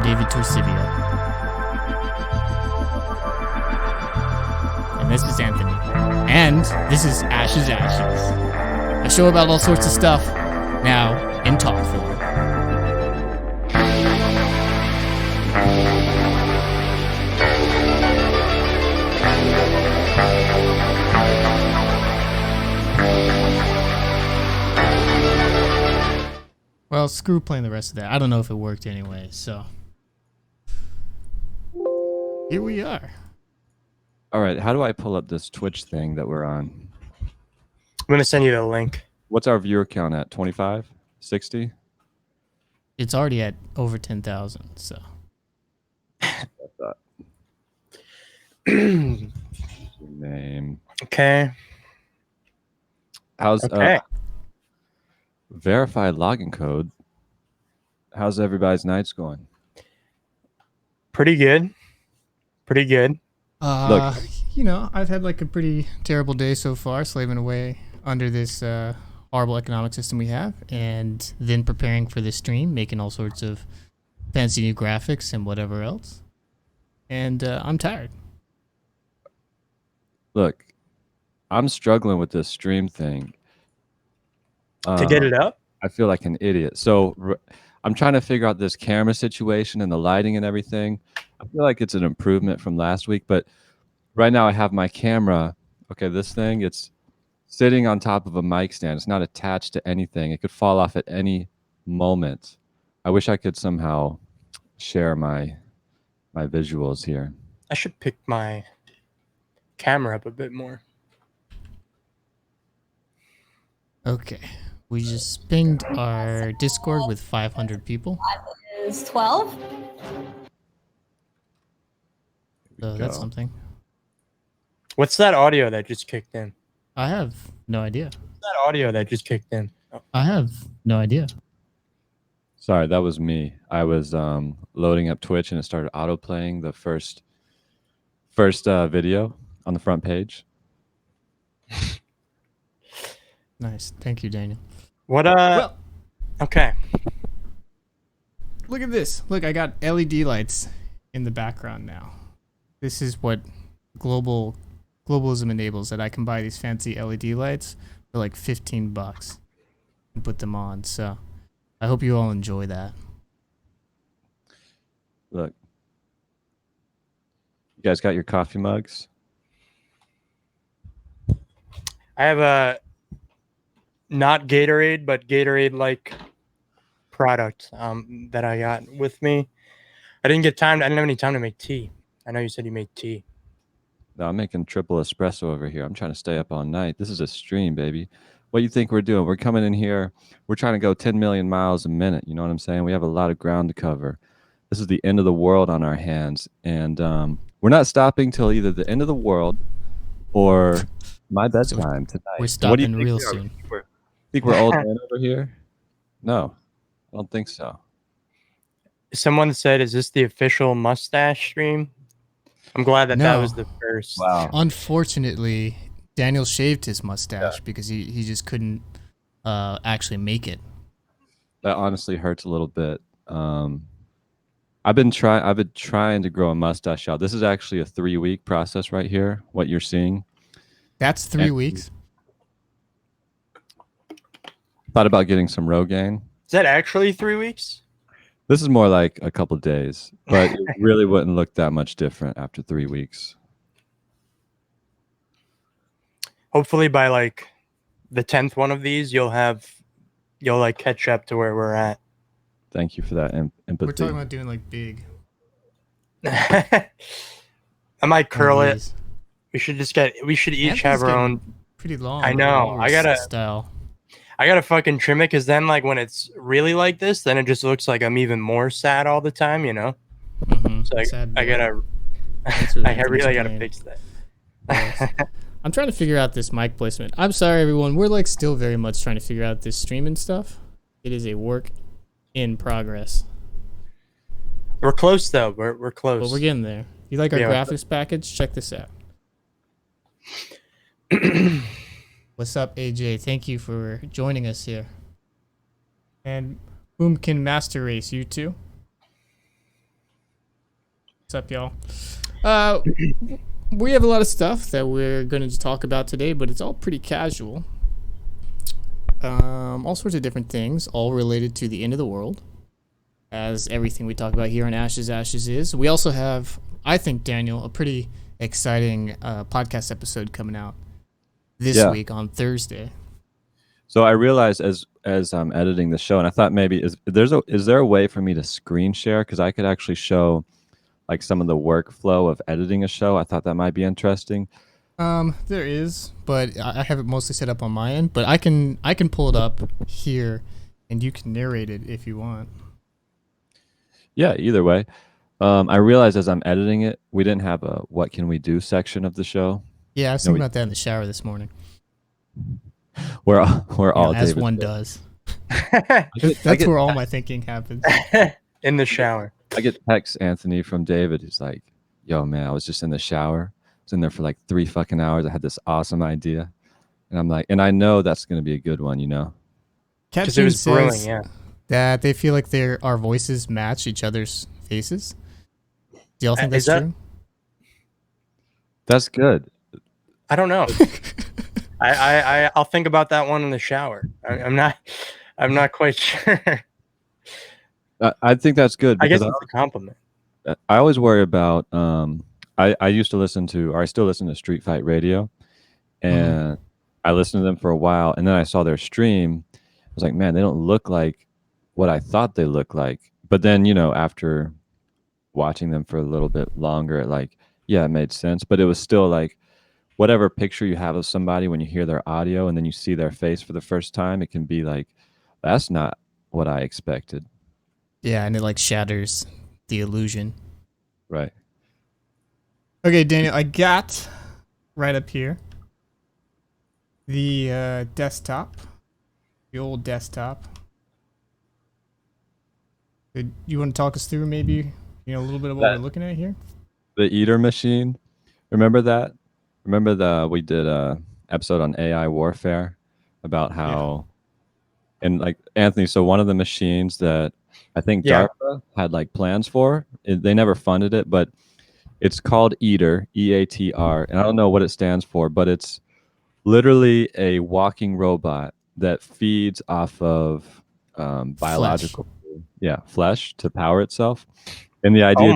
David Torcivia. And this is Anthony. And this is Ash's Ashes. A show about all sorts of stuff, now in talk form. Well, screw playing the rest of that. I don't know if it worked anyway, so. Here we are. All right, how do I pull up this Twitch thing that we're on? I'm going to send you the link. What's our viewer count at? 25? 60? It's already at over 10,000, so. Name. Okay. How's Okay. verified login code? How's everybody's nights going? Pretty good. Pretty good. Look. You know, I've had like a pretty terrible day so far, slaving away under this horrible economic system we have, and then preparing for this stream, making all sorts of fancy new graphics and whatever else. And I'm tired. Look, I'm struggling with this stream thing. To get it up? I feel like an idiot. So I'm trying to figure out this camera situation and the lighting and everything. I feel like it's an improvement from last week, but right now I have my camera. Okay, this thing, it's sitting on top of a mic stand. It's not attached to anything. It could fall off at any moment. I wish I could somehow share my visuals here. I should pick my camera up a bit more. Okay. We just pinged our Discord with 500 people. Is 12? So that's something. What's that audio that just kicked in? I have no idea. That audio that just kicked in. Oh. I have no idea. Sorry, that was me. I was loading up Twitch and it started auto-playing the first video on the front page. Nice. Thank you, Daniel. What, Well, okay. look at this. Look, I got LED lights in the background now. This is what globalism enables, that I can buy these fancy LED lights for like $15 and put them on. So I hope you all enjoy that. Look. You guys got your coffee mugs? I have a not Gatorade, but Gatorade-like product that I got with me. I didn't have any time to make tea. I know you said you made tea. No, I'm making triple espresso over here. I'm trying to stay up all night. This is a stream, baby. What do you think we're doing? We're coming in here. We're trying to go 10 million miles a minute. You know what I'm saying? We have a lot of ground to cover. This is the end of the world on our hands. And we're not stopping till either the end of the world or my bedtime tonight. We're stopping real soon. Think we're old men over here? No, I don't think so. Someone said, is this the official mustache stream? I'm glad that that was the first. Wow. Unfortunately, Daniel shaved his mustache because he just couldn't actually make it. That honestly hurts a little bit. I've been trying to grow a mustache out. This is actually a 3-week process right here. What you're seeing. That's 3 weeks. Thought about getting some Rogaine. Is that actually 3 weeks? This is more like a couple days, but it really wouldn't look that much different after 3 weeks. Hopefully by like the 10th one of these, you'll like catch up to where we're at. Thank you for that empathy. We're talking about doing like big. I might curl it. We should each have our own. Pretty long. I know. I gotta fucking trim it, because then like when it's really like this, then it just looks like I'm even more sad all the time, you know? Mm-hmm. So I gotta I really gotta fix that. Yes. I'm trying to figure out this mic placement. I'm sorry everyone. We're like still very much trying to figure out this streaming stuff. It is a work in progress. We're close though. We're close. But we're getting there. If you like our graphics package, check this out. What's up, AJ? Thank you for joining us here. And Boomkin Master Race, you too? What's up, y'all? We have a lot of stuff that we're going to talk about today, but it's all pretty casual. All sorts of different things, all related to the end of the world, as everything we talk about here on Ashes is. We also have, I think, Daniel, a pretty exciting podcast episode coming out this week on Thursday. So I realized as I'm editing the show, and I thought maybe is there a way for me to screen share, because I could actually show like some of the workflow of editing a show. I thought that might be interesting. There is, but I have it mostly set up on my end. But I can pull it up here, and you can narrate it if you want. Yeah, either way. I realized as I'm editing it, we didn't have a "What can we do" section of the show. Yeah, I was thinking about that in the shower this morning. We're all as David one said. does. I That's where all my thinking happens. In the shower. I get texts, Anthony, from David. He's like, "Yo, man, I was just in the shower. I was in there for like 3 fucking hours. I had this awesome idea," and I'm like, and I know that's gonna be a good one, you know. Because it was brewing, yeah. That they feel like our voices match each other's faces. Do y'all think that's true? That's good. I don't know. I'll think about that one in the shower. I'm not quite sure. I think that's good. I guess it's a compliment. I always worry about. I used to listen to, or I still listen to Street Fight Radio, and I listened to them for a while, and then I saw their stream. I was like, man, they don't look like what I thought they looked like. But then, you know, after watching them for a little bit longer, it made sense. But it was still like, whatever picture you have of somebody when you hear their audio and then you see their face for the first time, it can be like, that's not what I expected. Yeah, and it like shatters the illusion. Right. Okay, Daniel, I got right up here the desktop, the old desktop. You want to talk us through maybe, a little bit of what we're looking at here? The eater machine. Remember that? We did a episode on AI warfare about how, and like Anthony, so one of the machines that I think DARPA had like plans for, they never funded it, but it's called Eater, EATR, and I don't know what it stands for, but it's literally a walking robot that feeds off of biological flesh to power itself. And the idea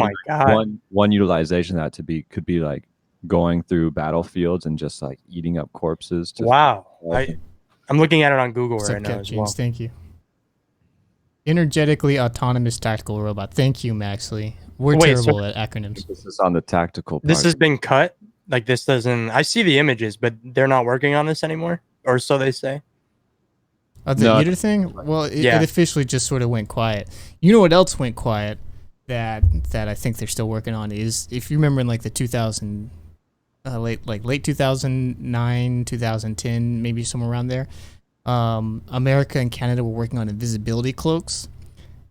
one utilization of that could be like going through battlefields and just like eating up corpses. Wow. I'm looking at it on Google right now as well. Thank you. Energetically autonomous tactical robot. Thank you, Maxley. We're terrible at acronyms. This is on the tactical part. This has been cut? Like this doesn't... I see the images, but they're not working on this anymore? Or so they say? The Eater thing? Well, it officially just sort of went quiet. You know what else went quiet that I think they're still working on is, if you remember in like the 2000... late 2009, 2010, maybe somewhere around there, America and Canada were working on invisibility cloaks,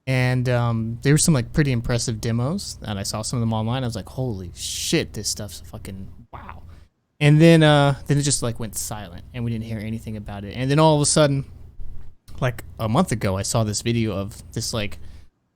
and there were some like pretty impressive demos, and I saw some of them online. I was like, holy shit, this stuff's fucking wow. And then it just like went silent, and we didn't hear anything about it. And then all of a sudden, like a month ago, I saw this video of this like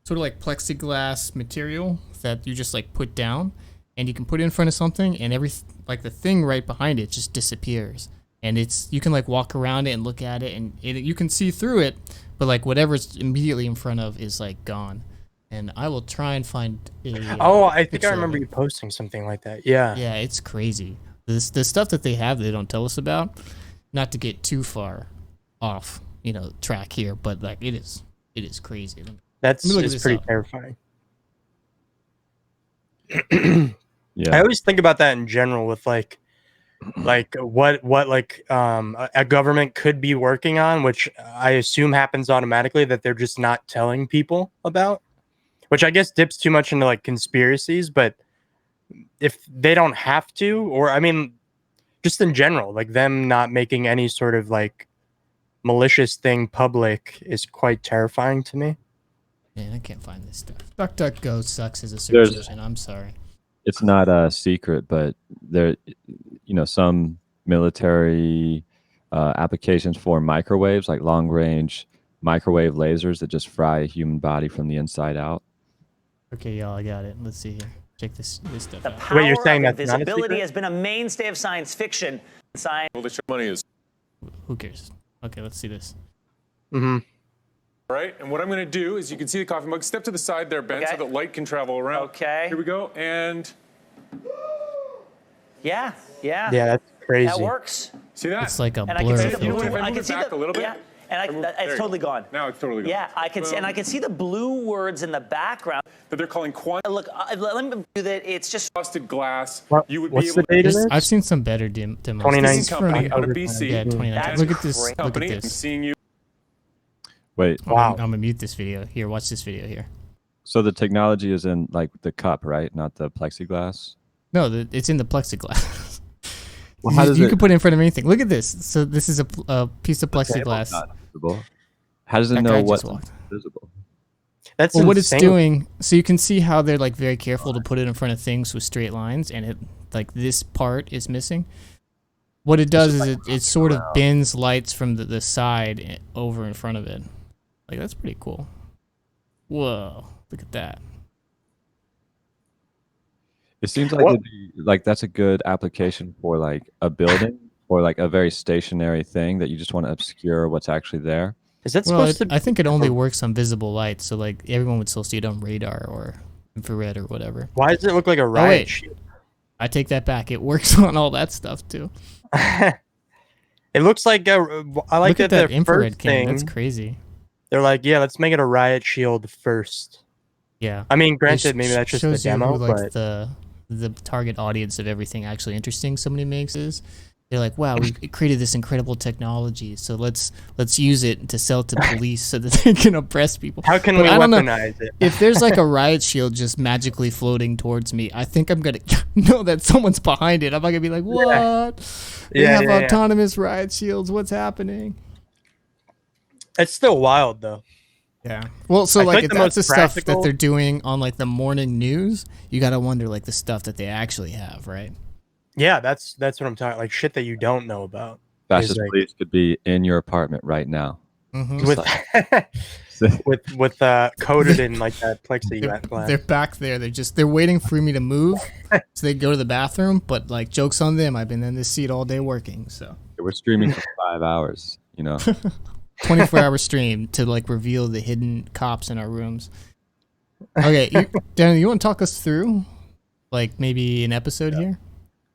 sort of like plexiglass material that you just like put down, and you can put it in front of something, and the thing right behind it just disappears. And you can like walk around it and look at it, and you can see through it, but like whatever's immediately in front of is like gone. And I will try and find I think I remember you posting something like that. Yeah. Yeah, it's crazy. The stuff that they have they don't tell us about, not to get too far off, track here, but like it is crazy. It's pretty terrifying. Yeah. I always think about that in general with like what a government could be working on, which I assume happens automatically, that they're just not telling people about, which I guess dips too much into like conspiracies. But if they don't have to, or I mean, just in general, like them not making any sort of like malicious thing public is quite terrifying to me. Man, I can't find this stuff. DuckDuckGo sucks as a search engine. I'm sorry. It's not a secret, but there, some military applications for microwaves, like long-range microwave lasers that just fry a human body from the inside out. Okay, y'all, I got it. Let's see here. Check this stuff The out. power Wait, you're saying of that's not a invisibility secret? has been a mainstay of science fiction. Science. Well, the money is. Who cares? Okay, let's see this. Mm-hmm. All right, and what I'm going to do is you can see the coffee mug. Step to the side there, Ben, Okay. so that light can travel around. Okay. Here we go, and Yeah. Yeah, that's crazy. That works. see that? It's like a And I can blur see the You know what, blue. if I I move can it see back the a little bit? Yeah, and There it's you totally go. gone. Now it's totally gone. Yeah, I can see, and I can see the blue words in the background. That they're calling quantum Look, let me do that. It's just frosted glass. What- You would what's be the able date of There's- this? I've seen some better demos. 29 This is company from, out of BC. yeah, 2019. That's Look at this. great. Look at company. I'm this. seeing you. Wait, Wow. I'm gonna mute this video. Here, watch this video here. so the technology is in like the cup, right? Not the plexiglass. No, it's in the plexiglass. Well, how does you it- can put it in front of anything. Look at this. So this is a piece of plexiglass. Not visible. How does it That know guy what's just walked. visible? That's Well, what it's insane. doing, so you can see how they're like very careful to put it in front of things with straight lines, and it like this part is missing. What it does is it sort of bends lights from the side over in front of it. Like that's pretty cool. Whoa, look at that. It seems like Well- it'd be, like that's a good application for like a building or like a very stationary thing that you just want to obscure what's actually there. Is that Well, supposed to? I think it only works on visible light, so like everyone would still see it on radar or infrared or whatever. Why does it look like a Oh, riot wait. shield? I take that back. It works on all that stuff too. It looks like I like Look at that that their infrared first cam. thing. That's crazy. They're like, yeah, let's make it a riot shield first. Yeah. I mean, It granted, maybe that's just the shows you demo, who, like, but the target audience of everything actually interesting somebody makes is. They're like, wow, we created this incredible technology, so let's use it to sell to police so that they can oppress people. how can But we I don't know. weaponize it? If there's like a riot shield just magically floating towards me, I think I'm gonna know that someone's behind it. I'm not gonna be like, what? They Yeah, have yeah, yeah. autonomous riot shields. What's happening? It's still wild though. Yeah. Well, so I like think if the that's the most stuff that practical- they're doing on like the morning news, you gotta wonder like the stuff that they actually have, right? Yeah, that's what I'm talking. Like shit that you don't know about. Fascist like- police could be in your apartment right now. Mm-hmm. With coated in like that They're, plexiglass. they're back there. They're waiting for me to move, so they go to the bathroom. But like, jokes on them. I've been in this seat all day working. So We're streaming for 5 hours. You know, 24-hour stream to like reveal the hidden cops in our rooms. Okay, Daniel, you want to talk us through like maybe an episode here?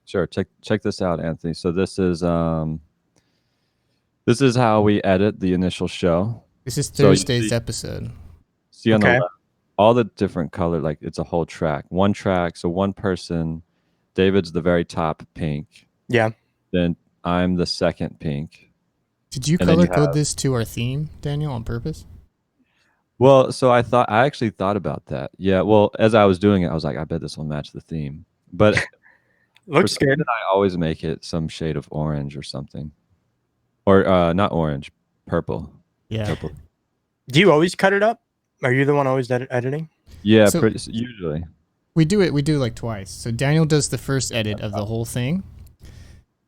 sure. Check this out, Anthony. So this is how we edit the initial show. This is So you Thursday's see- episode. See on Okay. the left, all the different color, like it's a whole track. One track, so one person. David's the very top pink. Yeah. Then I'm the second pink. Did you And then color you code have- this to our theme, Daniel, on purpose? Well, so I actually thought about that. Yeah. Well, as I was doing it, I was like, I bet this will match the theme. But for Looks some good. reason, I always make it some shade of orange or something, or not orange, purple. Yeah. Purple. Do you always cut it up? Are you the one always editing? Yeah, So- usually. We do it like twice. So Daniel does the first edit of the whole thing.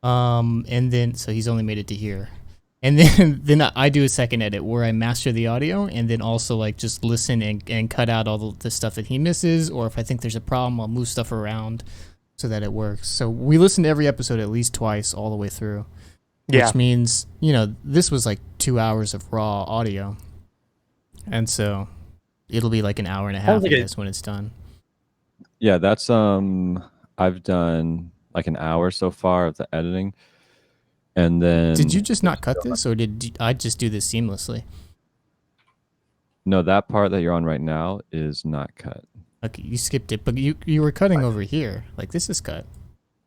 And then so he's only made it to here. And then I do a second edit where I master the audio and then also like just listen and cut out all the stuff that he misses, or if I think there's a problem, I'll move stuff around so that it works. So we listen to every episode at least twice all the way through. Yeah. Which means, this was like 2 hours of raw audio. And so it'll be like an hour and a half, Sounds like I it- guess, when it's done. Yeah, that's I've done like an hour so far of the editing, and then Did you just not cut this, or did I just do this seamlessly? No, that part that you're on right now is not cut. Okay, you skipped it, but you were cutting over here. Like this is cut.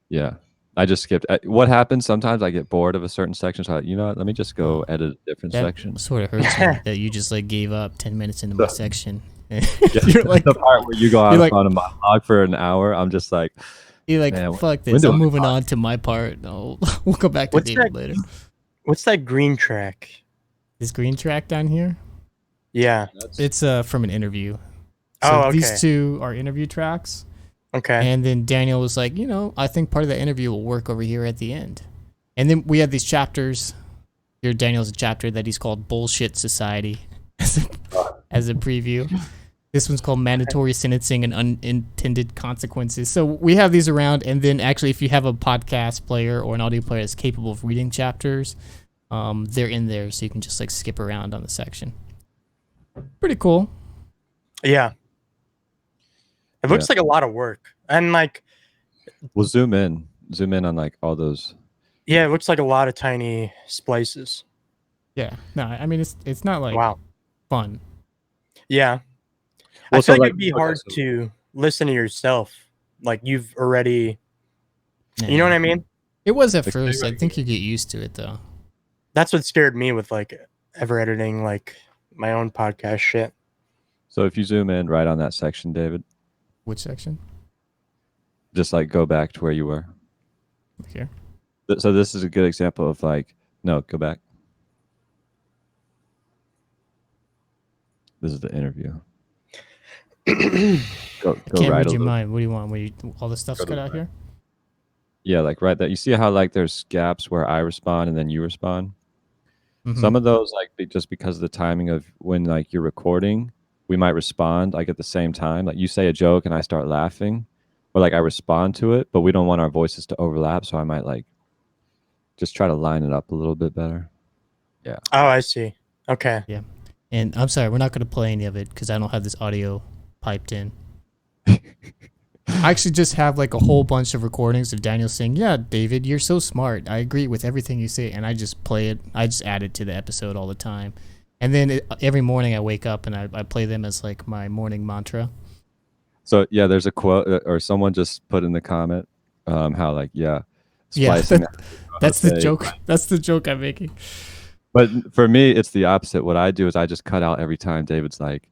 Yeah, I just skipped. What happens sometimes? I get bored of a certain section, so you know what? Let me just go edit a different That section. sort of hurts me that you just like gave up 10 minutes into my section. Yeah, you're like, the part where you go out you're like- on a monologue for an hour. I'm just like, man, fuck when this. do I'm I moving talk? on to my part. We'll go back to What's David that? later. What's that green track? This green track down here, Yeah. it's from an interview. So Oh, okay. these two are interview tracks. Okay. And then Daniel was like, I think part of that interview will work over here at the end. And then we have these chapters. Here, Daniel's a chapter that he's called Bullshit Society as a preview. This one's called mandatory sentencing and unintended consequences. So we have these around, and then actually, if you have a podcast player or an audio player that's capable of reading chapters, they're in there, so you can just like skip around on the section. Pretty cool. Yeah. It looks like a lot of work, and like, We'll zoom in on like all those. yeah, it looks like a lot of tiny splices. Yeah. No, I mean it's not like Wow. fun. Yeah. I Well, so, feel like like, it'd be okay, hard so- to listen to yourself. Like you've already, you know what I mean? It was at Like, first. I right think you get used to it though. That's what scared me with like ever editing like my own podcast shit. So if you zoom in right on that section, David, Which section? just like go back to where you were. Here. So this is a good example of like, no, go back. This is the interview. Go Can't right read a your little. mind. What do you want? All the stuff's Go to cut the out right. here? Yeah, like right there. You see how like there's gaps where I respond and then you respond. Mhm. Some of those like just because of the timing of when like you're recording, we might respond like at the same time. Like you say a joke and I start laughing, or like I respond to it, but we don't want our voices to overlap, so I might like just try to line it up a little bit better. Oh, I see. Okay. And I'm sorry, we're not going to play any of it because I don't have this audio piped in. I actually just have like a whole bunch of recordings of Daniel saying, "Yeah, David, you're so smart. I agree with everything you say," and I just play it. I just add it to the episode all the time. And then every morning I wake up and I play them as like my morning mantra. So yeah, there's a quote or someone just put in the comment how like Yeah, splicing. that's the Okay. joke. That's the joke I'm making. But for me, it's the opposite. What I do is I just cut out every time David's like,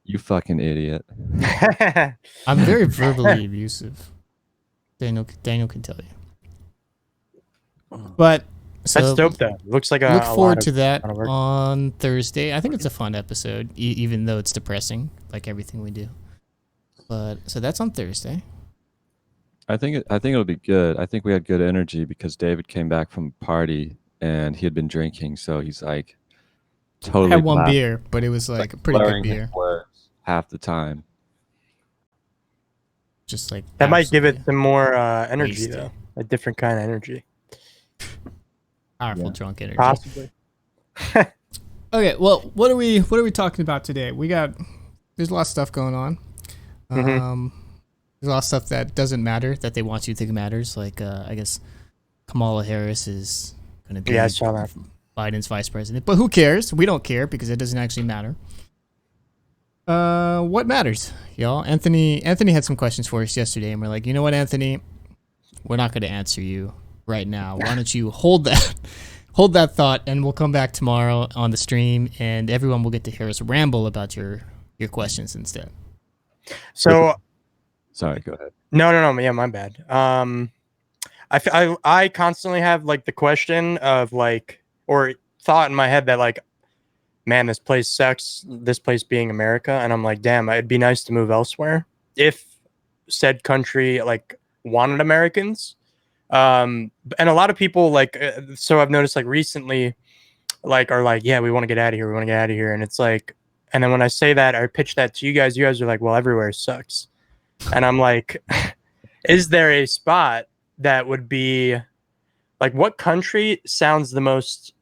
"You fucking idiot." I'm very verbally abusive. Daniel can tell you. But so That's dope though. Looks like a look a forward lot to of, that lot of work. on Thursday. I think it's a fun episode, even though it's depressing, like everything we do. But so that's on Thursday. I think it'll be good. I think we had good energy because David came back from a party and he had been drinking, so he's like totally I had one laughing, beer, but it was like a pretty good slurring his beer. words half the time. Just like That might give it absolutely some more energy wasted. though. A different kind of energy. powerful Yeah. drunk energy. Possibly. Okay, well, what are we talking about today? There's a lot of stuff going on. Mhm. There's a lot of stuff that doesn't matter that they want you to think matters. Like I guess Kamala Harris is going to be Yeah, I saw that. Biden's vice president, but who cares? We don't care because it doesn't actually matter. What matters, y'all? Anthony had some questions for us yesterday, and we're like, you know what, Anthony, we're not going to answer you right now. Why don't you hold that thought, and we'll come back tomorrow on the stream, and everyone will get to hear us ramble about your questions instead. So Sorry, go ahead. no. Yeah, my bad. I constantly have like the question of like, or thought in my head that like, man, this place sucks. This place being America, and I'm like, damn, it'd be nice to move elsewhere if said country like wanted Americans. And a lot of people like, so I've noticed like recently, like are like, yeah, we want to get out of here. We want to get out of here, and it's like, and then when I say that, I pitch that to you guys are like, well, everywhere sucks, and I'm like, is there a spot that would be like, what country sounds the most,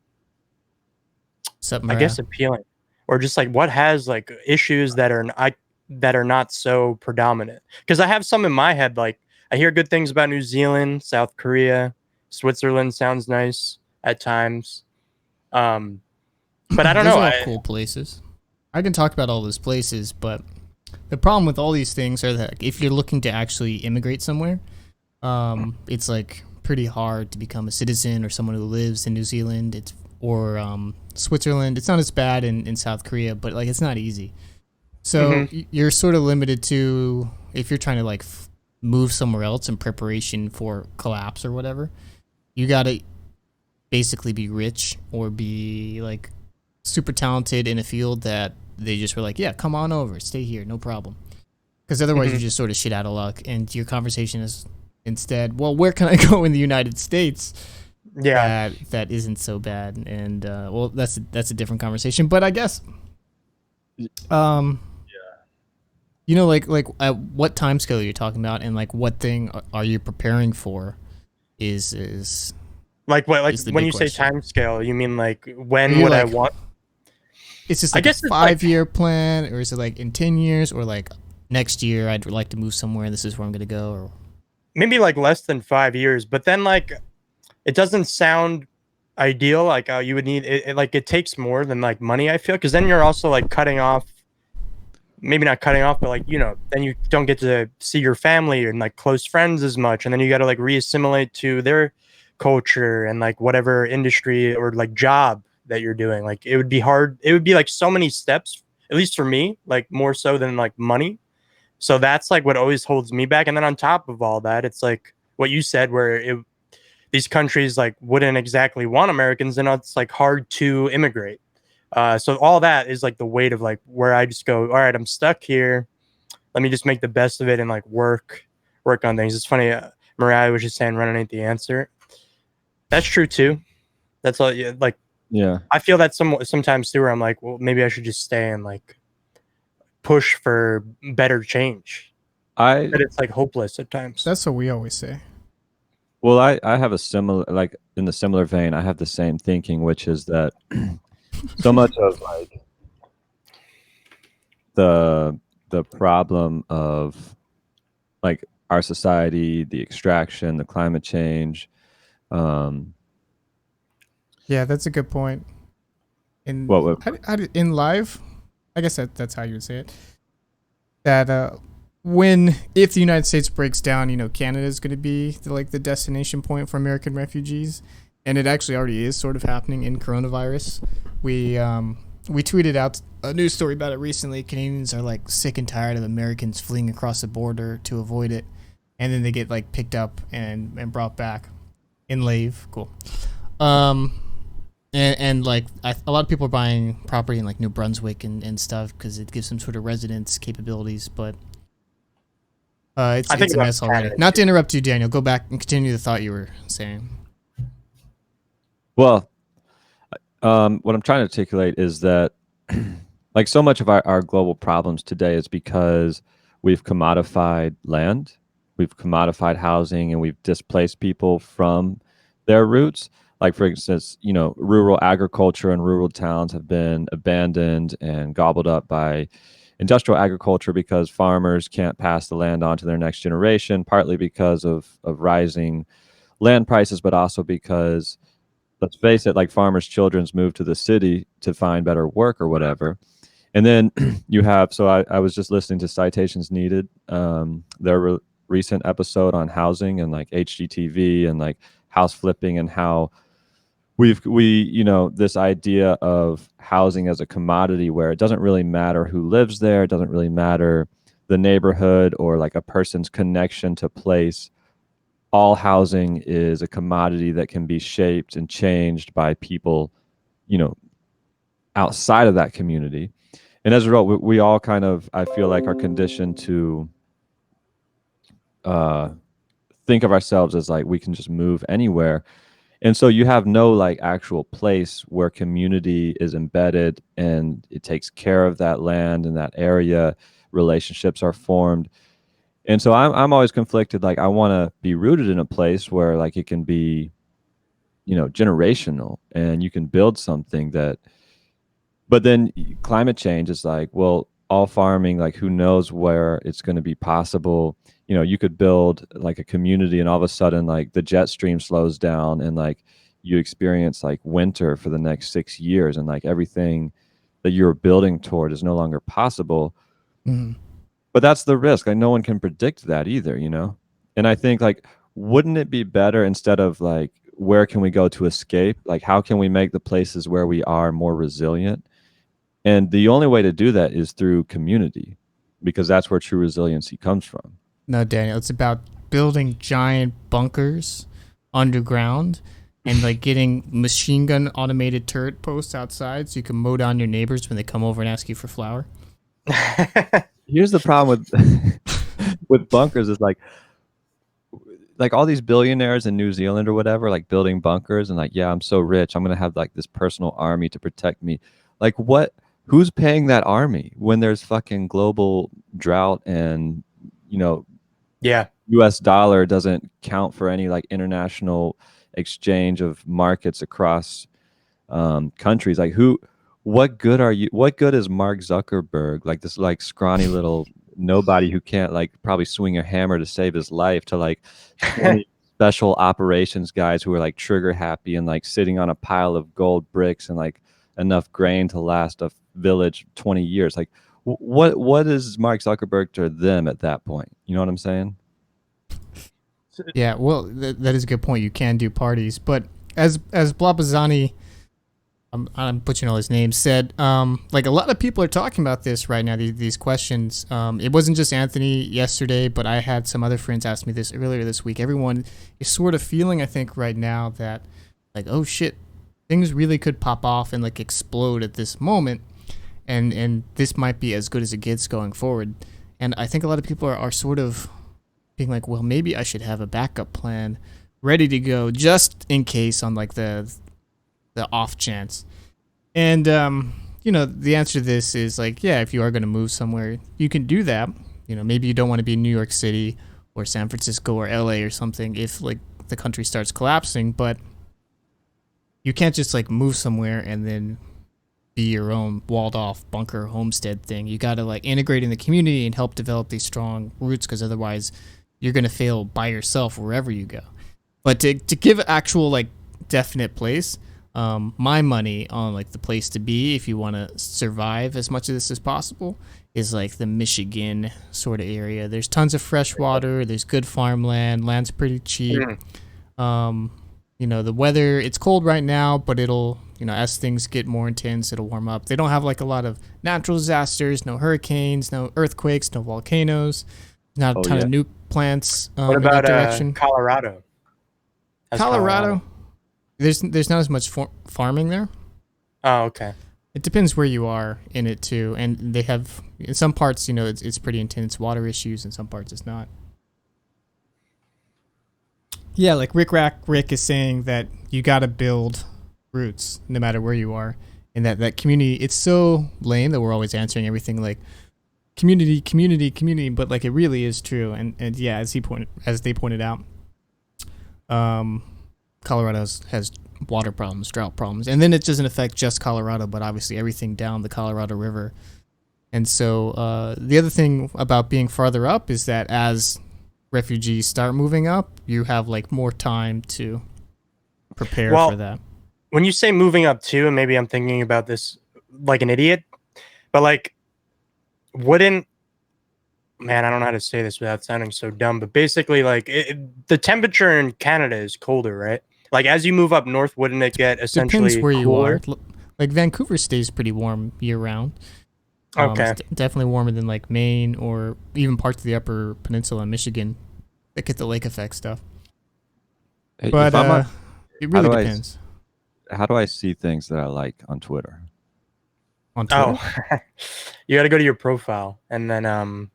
I guess, appealing, or just like what has like issues that are not so predominant? Because I have some in my head. Like I hear good things about New Zealand, South Korea, Switzerland sounds nice at times. But I don't Those know. are all cool places. I can talk about all those places, but the problem with all these things are that if you're looking to actually immigrate somewhere, it's like pretty hard to become a citizen or someone who lives in New Zealand. Or Switzerland. It's not as bad in South Korea, but like it's not easy. So you're sort of limited to, if you're trying to like move somewhere else in preparation for collapse or whatever, you gotta basically be rich or be like super talented in a field that they just were like, yeah, come on over, stay here, no problem. Because otherwise you're just sort of shit out of luck, and your conversation is instead, well, where can I go in the United States? Yeah. That isn't so bad, and well, that's a different conversation. But I guess, You know, like at what time scale are you talking about, and like what thing are you preparing for? Is Like what? Like Is the when big you say question. time scale, you mean like when You're would I like- want? it's just I like guess a it's like- 5-year plan, or is it like in 10 years, or like next year I'd like to move somewhere and this is where I'm gonna go? Or Maybe like less than 5 years, but then like it doesn't sound ideal. Like you would need it, like it takes more than like money. I feel because then you're also like cutting off. Maybe not cutting off, but like then you don't get to see your family and like close friends as much, and then you got to like reassimilate to their culture and like whatever industry or like job that you're doing. Like it would be hard. It would be like so many steps, at least for me, like more so than like money. So that's like what always holds me back. And then on top of all that, it's like what you said, where these countries like wouldn't exactly want Americans, and it's like hard to immigrate. So all that is like the weight of like where I just go, all right, I'm stuck here. Let me just make the best of it and like work on things. It's funny. Mariah was just saying running ain't the answer. That's true too. That's all. Yeah, like Yeah. I feel that sometimes too, where I'm like, well, maybe I should just stay and like push for better change. I But it's like hopeless at times. that's what we always say. Well, I have a similar, like in the similar vein, I have the same thinking, which is that so much of like the problem of like our society, the extraction, the climate change, Yeah, that's a good point. In What- in live, I guess that's how you would say it. That if the United States breaks down, Canada is going to be the destination point for American refugees, and it actually already is sort of happening in coronavirus. We tweeted out a news story about it recently. Canadians are like sick and tired of Americans fleeing across the border to avoid it, and then they get like picked up and brought back in Lave. Cool. And like a lot of people are buying property in like New Brunswick and stuff because it gives some sort of residence capabilities, but it's I think a about mess already. Canada, Not to interrupt you, Daniel. Go back and continue the thought you were saying. well, what I'm trying to articulate is that like so much of our global problems today is because we've commodified land, we've commodified housing, and we've displaced people from their roots. Like, for instance, rural agriculture and rural towns have been abandoned and gobbled up by industrial agriculture because farmers can't pass the land on to their next generation, partly because of rising land prices, but also because, let's face it, like farmers' children's move to the city to find better work or whatever. And then you have, so I was just listening to Citations Needed, their recent episode on housing and like HGTV and like house flipping, and how we this idea of housing as a commodity where it doesn't really matter who lives there, it doesn't really matter the neighborhood or like a person's connection to place. All housing is a commodity that can be shaped and changed by people, outside of that community. And as a result, we all kind of, I feel like, are conditioned to think of ourselves as like we can just move anywhere. And so you have no like actual place where community is embedded and it takes care of that land and that area. Relationships are formed. And so I'm always conflicted. Like I want to be rooted in a place where like it can be, generational and you can build something that, but then climate change is like, well, all farming, like who knows where it's going to be possible. You could build like a community and all of a sudden like the jet stream slows down and like you experience like winter for the next 6 years and like everything that you're building toward is no longer possible. Mhm. But that's the risk. Like no one can predict that either, And I think like, wouldn't it be better instead of like, where can we go to escape? Like, how can we make the places where we are more resilient? And the only way to do that is through community, because that's where true resiliency comes from. No, Daniel, it's about building giant bunkers underground and like getting machine gun automated turret posts outside so you can mow down your neighbors when they come over and ask you for flour. Here's the problem with with bunkers is like all these billionaires in New Zealand or whatever, like building bunkers and like, yeah, I'm so rich, I'm gonna have like this personal army to protect me. Like what who's paying that army when there's fucking global drought and Yeah. US dollar doesn't count for any like international exchange of markets across countries? Like what good is Mark Zuckerberg, like this like scrawny little nobody who can't like probably swing a hammer to save his life, to like 20 special operations guys who are like trigger happy and like sitting on a pile of gold bricks and like enough grain to last a village 20 years? Like what is Mark Zuckerberg to them at that point? You know what I'm saying? Yeah, well, that is a good point. You can do parties, but as Blabazani, I'm butchering all his names, said, like a lot of people are talking about this right now. These questions. It wasn't just Anthony yesterday, but I had some other friends ask me this earlier this week. Everyone is sort of feeling, I think, right now that, like, oh shit, things really could pop off and like explode at this moment, and this might be as good as it gets going forward. And I think a lot of people are sort of being like, well, maybe I should have a backup plan ready to go just in case on like the off chance. And the answer to this is like, yeah, if you are going to move somewhere, you can do that. Maybe you don't want to be in New York City or San Francisco or LA or something if like the country starts collapsing, but you can't just like move somewhere and then be your own walled off bunker homestead thing. You got to like integrate in the community and help develop these strong roots, because otherwise you're going to fail by yourself wherever you go. But to give actual like definite place, my money on like the place to be if you want to survive as much of this as possible is like the Michigan sort of area. There's tons of fresh water. There's good farmland. Land's pretty cheap. The weather, it's cold right now, but it'll, as things get more intense, it'll warm up. They don't have like a lot of natural disasters, no hurricanes, no earthquakes, no volcanoes, not a ton of nuke plants What in that about direction. Colorado? How's Colorado, there's not as much farming there. Oh, okay. It depends where you are in it too, and they have in some parts, it's pretty intense water issues, in some parts it's not. Yeah, like Rick is saying that you got to build roots no matter where you are, and that community. It's so lame that we're always answering everything like community, but like it really is true. And yeah, as they pointed out, Colorado has water problems, drought problems, and then it doesn't affect just Colorado, but obviously everything down the Colorado River. And so the other thing about being farther up is that as refugees start moving up, you have like more time to prepare for that. When you say moving up too, and maybe I'm thinking about this like an idiot, but like man, I don't know how to say this without sounding so dumb, but basically like the temperature in Canada is colder, right? Like as you move up north, wouldn't it get essentially Depends where cooler? you are. Like Vancouver stays pretty warm year round. Okay. It's definitely warmer than like Maine or even parts of the Upper Peninsula in Michigan that get the lake effect stuff. Hey, But it really how do I- depends. How do I see things that I like on Twitter? On Twitter. Oh, you got to go to your profile, and then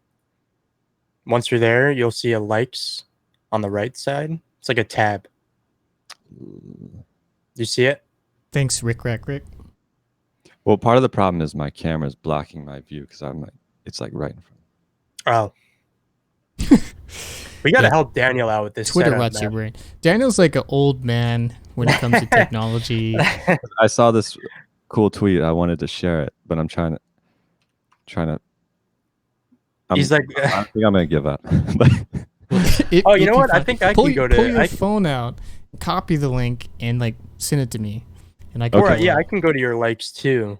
once you're there, you'll see a likes on the right side. It's like a tab. Do you see it? Thanks, Rick. Well, part of the problem is my camera is blocking my view because it's like right in front. Oh. We got to Yeah. help Daniel out with this. Twitter setup, rots man. your brain. Daniel's like an old man when it comes to technology. I saw this cool tweet. I wanted to share it, but I'm trying to. He's like, I think I'm gonna give up. But Oh, you know what? I think I pull can go to- pull your I- phone out, copy the link, and like send it to me, and I can. or, pull yeah, it. I can go to your likes too.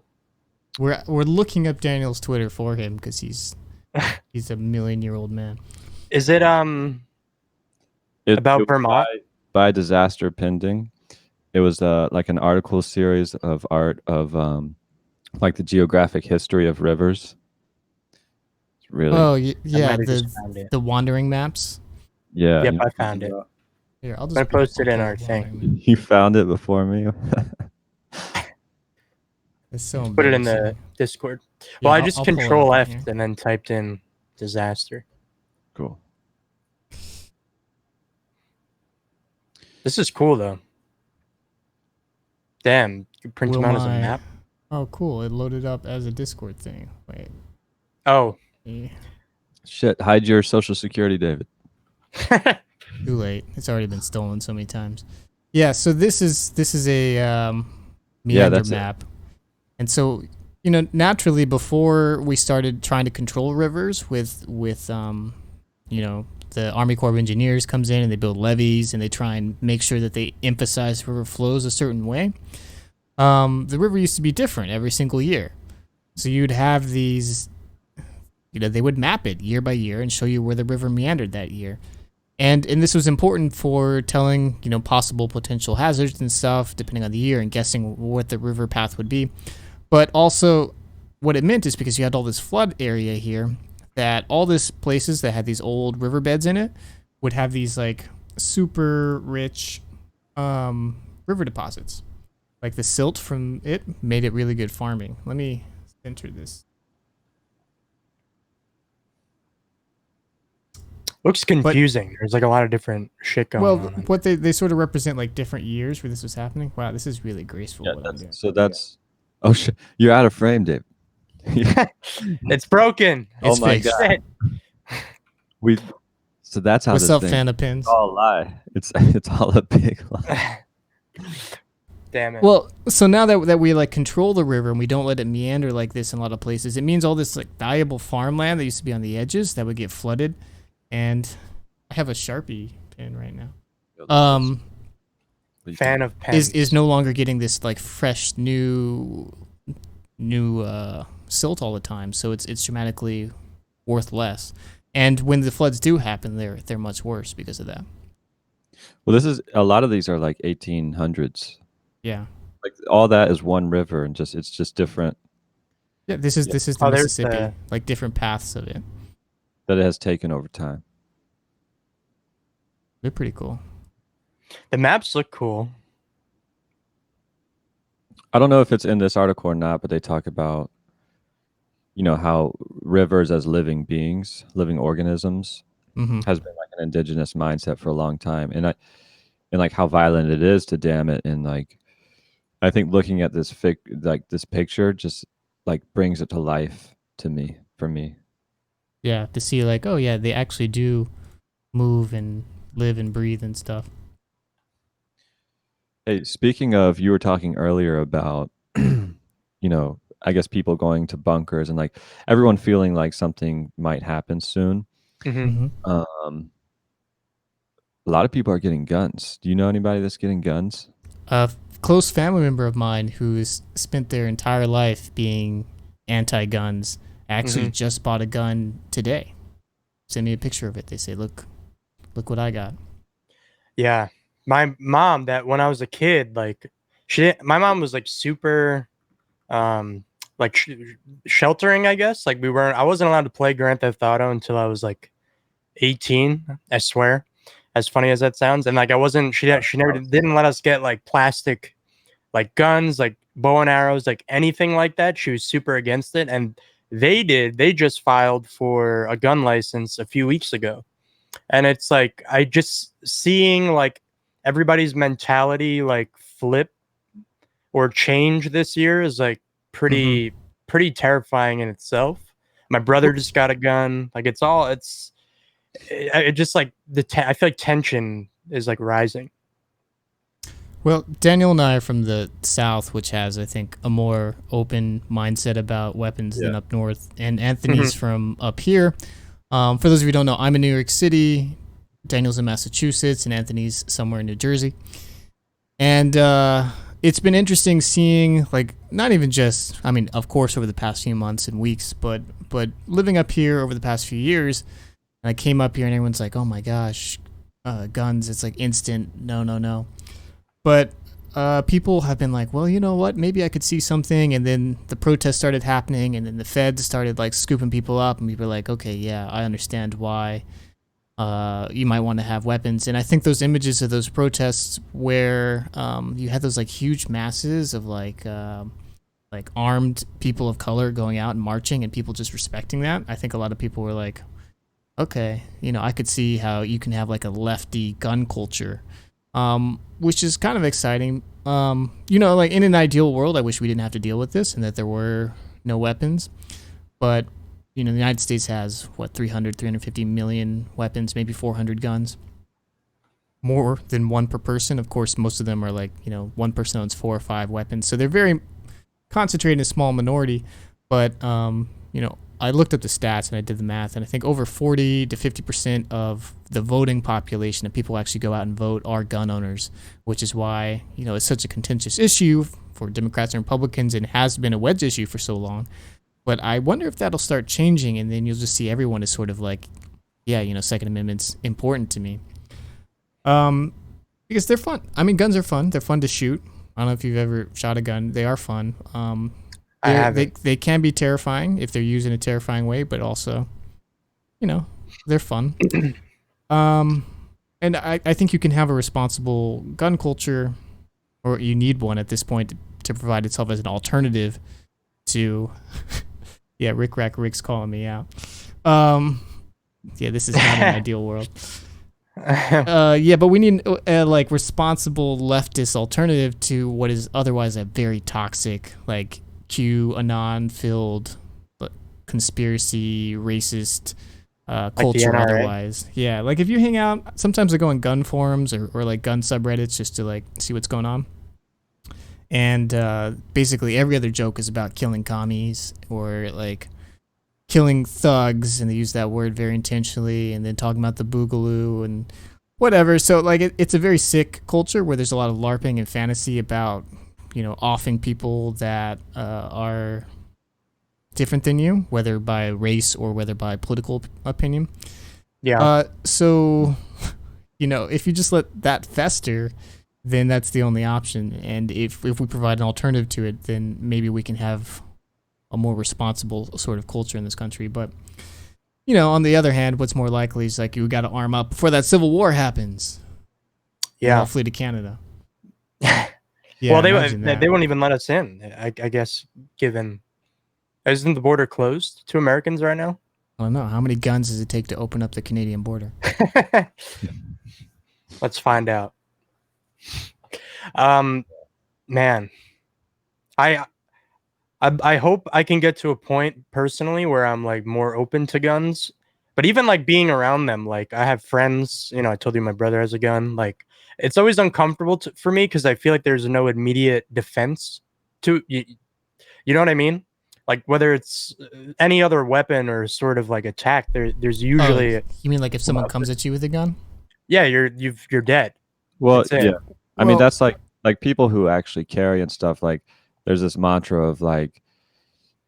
We're looking up Daniel's Twitter for him because he's a 1,000,000-year-old man. Is it About was Vermont? by Disaster Pending. It was like an article series of art of like the geographic history of rivers. It's really Oh I yeah, might have just found it. the wandering maps. yeah. Yep, you- I found it. Here, I'll I just posted I'll in pull our the thing. wandering map. You found it before me. It's so Put it in the embarrassing. Discord. Yeah, Well, I I'll- just I'll pull it Control up F here. and then typed in disaster. Cool. This is cool though. Damn, you print Will them out as a my- map. Oh, cool. It loaded up as a Discord thing. Wait. Oh. eh, Shit, hide your social security, David. Too late. It's already been stolen so many times. Yeah, so this is a meander that's it. map. And so, naturally before we started trying to control rivers with the Army Corps of Engineers comes in and they build levees and they try and make sure that they emphasize river flows a certain way. The river used to be different every single year. So you'd have these, they would map it year by year and show you where the river meandered that year. And this was important for telling, possible potential hazards and stuff, depending on the year, and guessing what the river path would be. But also, what it meant is because you had all this flood area here, that all these places that had these old riverbeds in it would have these, like, super rich river deposits. Like, the silt from it made it really good farming. Let me enter this. Looks confusing. There's like a lot of different shit going Well, on. what they sort of represent like different years where this was happening. Wow, this is really graceful. Yeah, what I'm doing. so that's. Oh shit! You're out of frame, Dave. It's broken. It's my fixed. God. Shit. So that's how What's this up, thing. fan of pins? All a lie. It's all a big lie. Damn it. Well, so now that we like control the river and we don't let it meander like this in a lot of places, it means all this like valuable farmland that used to be on the edges that would get flooded. And I have a Sharpie pin right now. Fan of pens. Is no longer getting this like fresh new silt all the time, so it's dramatically worth less. And when the floods do happen, they're much worse because of that. Well, this is a lot of these are like 1800s. Yeah. Like all that is one river, and it's just different Yeah, this is the Oh, there's Mississippi, the- like different paths of it. that it has taken over time. They're pretty cool. The maps look cool. I don't know if it's in this article or not, but they talk about, how rivers as living beings, living organisms, Mm-hmm. has been like an indigenous mindset for a long time, and like how violent it is to dam it, and like I think looking at this this picture just like brings it to life for me. Yeah, to see like, oh yeah, they actually do move and live and breathe and stuff. Hey, speaking of, you were talking earlier about, I guess people going to bunkers and like everyone feeling like something might happen soon. Mm-hmm. Mm-hmm. A lot of people are getting guns. Do you know anybody that's getting guns? A close family member of mine who's spent their entire life being anti-guns actually just bought a gun today. Send me a picture of it. They say, look what I got. Yeah. My mom, that when I was a kid, like my mom was like super, like sheltering, I guess. Like I wasn't allowed to play Grand Theft Auto until I was like 18, I swear. As funny as that sounds. And like she never didn't let us get like plastic, like guns, like bow and arrows, like anything like that. She was super against it. And they just filed for a gun license a few weeks ago. And it's like, I just seeing like everybody's mentality like flip or change this year is like pretty terrifying in itself. My brother just got a gun. Like it just like I feel like tension is like rising. Well, Daniel and I are from the South, which has, I think, a more open mindset about weapons than up north. And Anthony's from up here. For those of you who don't know, I'm in New York City. Daniel's in Massachusetts, and Anthony's somewhere in New Jersey. And it's been interesting seeing, like, not even just, I mean, of course, over the past few months and weeks, but living up here over the past few years. And I came up here, and everyone's like, oh my gosh, guns. It's like instant, no. But people have been like, well, you know what? Maybe I could see something. And then the protests started happening, and then the feds started like scooping people up, and people were like, okay, yeah, I understand why you might want to have weapons. And I think those images of those protests where you had those like huge masses of like armed people of color going out and marching, and people just respecting that. I think a lot of people were like, okay, I could see how you can have like a lefty gun culture. Which is kind of exciting. You know, like in an ideal world, I wish we didn't have to deal with this and that there were no weapons. But, you know, the United States has, what, 350 million weapons, maybe 400 guns. More than one per person. Of course, most of them are like, you know, one person owns 4 or 5 weapons. So they're very concentrated in a small minority. But, you know, I looked up the stats and I did the math, and I think over 40 to 50% of the voting population of people who actually go out and vote are gun owners, which is why, you know, it's such a contentious issue for Democrats and Republicans and has been a wedge issue for so long. But I wonder if that'll start changing, and then you'll just see everyone is sort of like, yeah, you know, Second Amendment's important to me. Because they're fun. I mean, guns are fun. They're fun to shoot. I don't know if you've ever shot a gun. They are fun. I haven't. They can be terrifying if they're used in a terrifying way, but also, you know, they're fun. And I think you can have a responsible gun culture, or you need one at this point to provide itself as an alternative to, yeah, Rick's calling me out. Yeah, this is not an ideal world. Yeah, but we need like responsible leftist alternative to what is otherwise a very toxic, like QAnon-filled, conspiracy, racist culture. NRA? Otherwise, yeah, like if you hang out, sometimes I go on gun forums or like gun subreddits just to like see what's going on. And basically every other joke is about killing commies or like killing thugs, and they use that word very intentionally, and then talking about the boogaloo and whatever. So like it's a very sick culture where there's a lot of LARPing and fantasy about, you know, offing people that are different than you, whether by race or whether by political opinion. Yeah. So, you know, if you just let that fester, then that's the only option. And if we provide an alternative to it, then maybe we can have a more responsible sort of culture in this country. But, you know, on the other hand, what's more likely is like you got to arm up before that civil war happens. Yeah. I'll flee to Canada. Well, they imagine that. won't even let us in. I guess given isn't the border closed to Americans right now? I don't know. How many guns does it take to open up the Canadian border? Let's find out. Man, I hope I can get to a point personally where I'm like more open to guns. But even like being around them, like I have friends, you know, I told you my brother has a gun. Like it's always uncomfortable for me because I feel like there's no immediate defense to you. You know what I mean? Like whether it's any other weapon or sort of like attack, there's usually You mean like if someone comes at you with a gun? yeah, you're dead. Well, That's it. yeah. I mean, Well- that's like people who actually carry and stuff. Like, there's this mantra of like,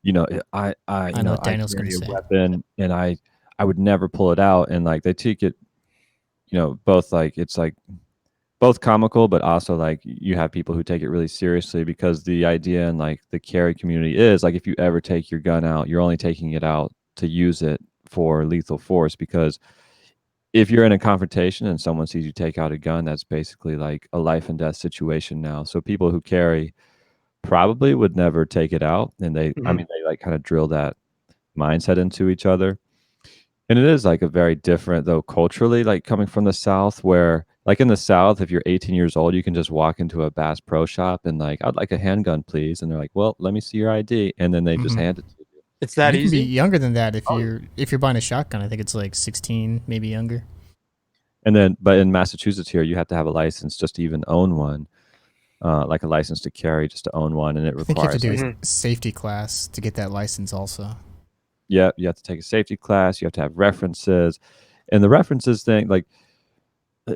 you know, I know know, what Daniel's carry gonna a say. weapon, and I would never pull it out, and like they take it, you know, both like it's like both comical, but also like you have people who take it really seriously because the idea in like the carry community is like if you ever take your gun out, you're only taking it out to use it for lethal force, because if you're in a confrontation and someone sees you take out a gun, that's basically like a life and death situation now. So people who carry probably would never take it out, and I Mhm. mean, they like kind of drill that mindset into each other. And it is like a very different though culturally, like coming from the South, where like in the South, if you're 18 years old, you can just walk into a Bass Pro Shop and like, I'd like a handgun, please. And they're like, well, let me see your ID. And then they just Mhm. hand it to you. It's that you can easy. be younger than that if Oh. you're buying a shotgun. I think it's like 16, maybe younger. And then, but in Massachusetts here, you have to have a license just to even own one, like a license to carry just to own one. And it I think you have to requires, do like, a safety class to get that license also. yeah, you have to take a safety class. You have to have references, and the references thing, like,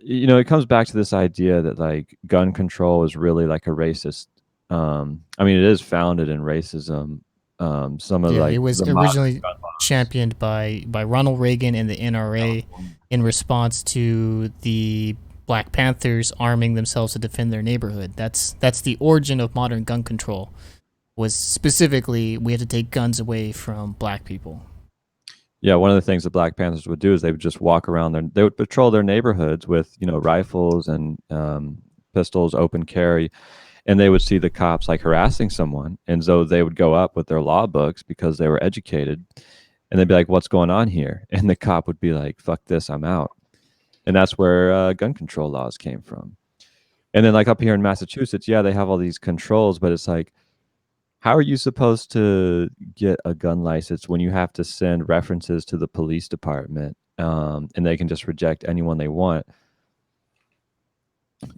you know, it comes back to this idea that like gun control is really like a racist. I mean, it is founded in racism. Some of Yeah, like it was the modern originally gun laws. championed by Ronald Reagan and the NRA in response to the Black Panthers arming themselves to defend their neighborhood. That's the origin of modern gun control. Was specifically we had to take guns away from black people. Yeah, one of the things the Black Panthers would do is they would just walk around they would patrol their neighborhoods with, you know, rifles and pistols, open carry, and they would see the cops like harassing someone, and so they would go up with their law books because they were educated, and they'd be like, "What's going on here?" And the cop would be like, "Fuck this, I'm out." And that's where gun control laws came from. And then like up here in Massachusetts, yeah, they have all these controls, but it's like, how are you supposed to get a gun license when you have to send references to the police department, and they can just reject anyone they want?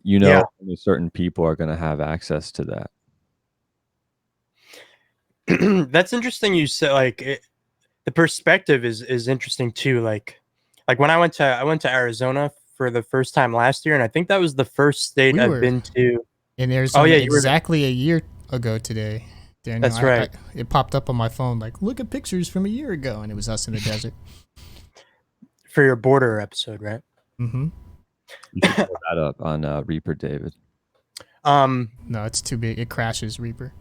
Yeah. Only certain people are going to have access to that. That's interesting. You said the perspective is interesting too. Like when I went to Arizona for the first time last year, and I think that was the first state We I've were been to. in Arizona yeah, you were there. exactly a year ago today, Daniel. That's right. It popped up on my phone like, look at pictures from a year ago, and it was us in the desert. For your border episode, right? Mm-hmm. You should pull that up on Reaper, David. No, it's too big. It crashes, Reaper.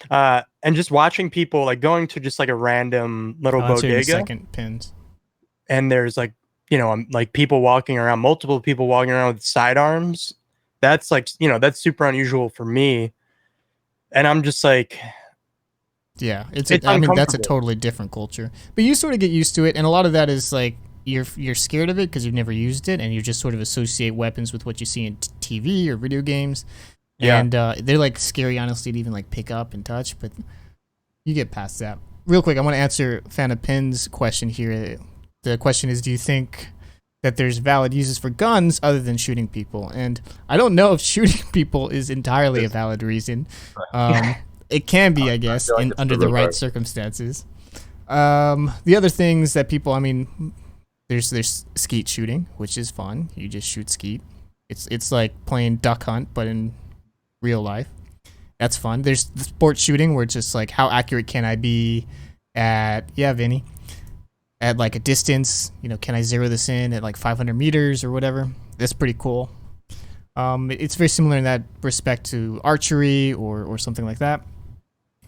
And just watching people like going to just like a random little I'll show you the bodega, second pins. and there's like like people walking around, multiple people walking around with sidearms. That's like that's super unusual for me, and I'm just like, yeah, it's it's I mean, that's a uncomfortable. totally different culture, but you sort of get used to it, and a lot of that is like you're scared of it because you've never used it, and you just sort of associate weapons with what you see in TV or video games. Yeah. And they're like scary, honestly, to even like pick up and touch, but you get past that. Real quick, I want to answer Fan of Pin's question here. The question is, do you think that there's valid uses for guns other than shooting people? And I don't know if shooting people is entirely a valid reason. It can be, I guess, feel like it's under the the right reverse. circumstances. The other things that people, I mean, there's skeet shooting, which is fun. You just shoot skeet. It's like playing duck hunt, but in real life. That's fun. There's the sport shooting where it's just like, how accurate can I be at, Vinny, at like a distance, can I zero this in at like 500 meters or whatever? That's pretty cool. It's very similar in that respect to archery or something like that.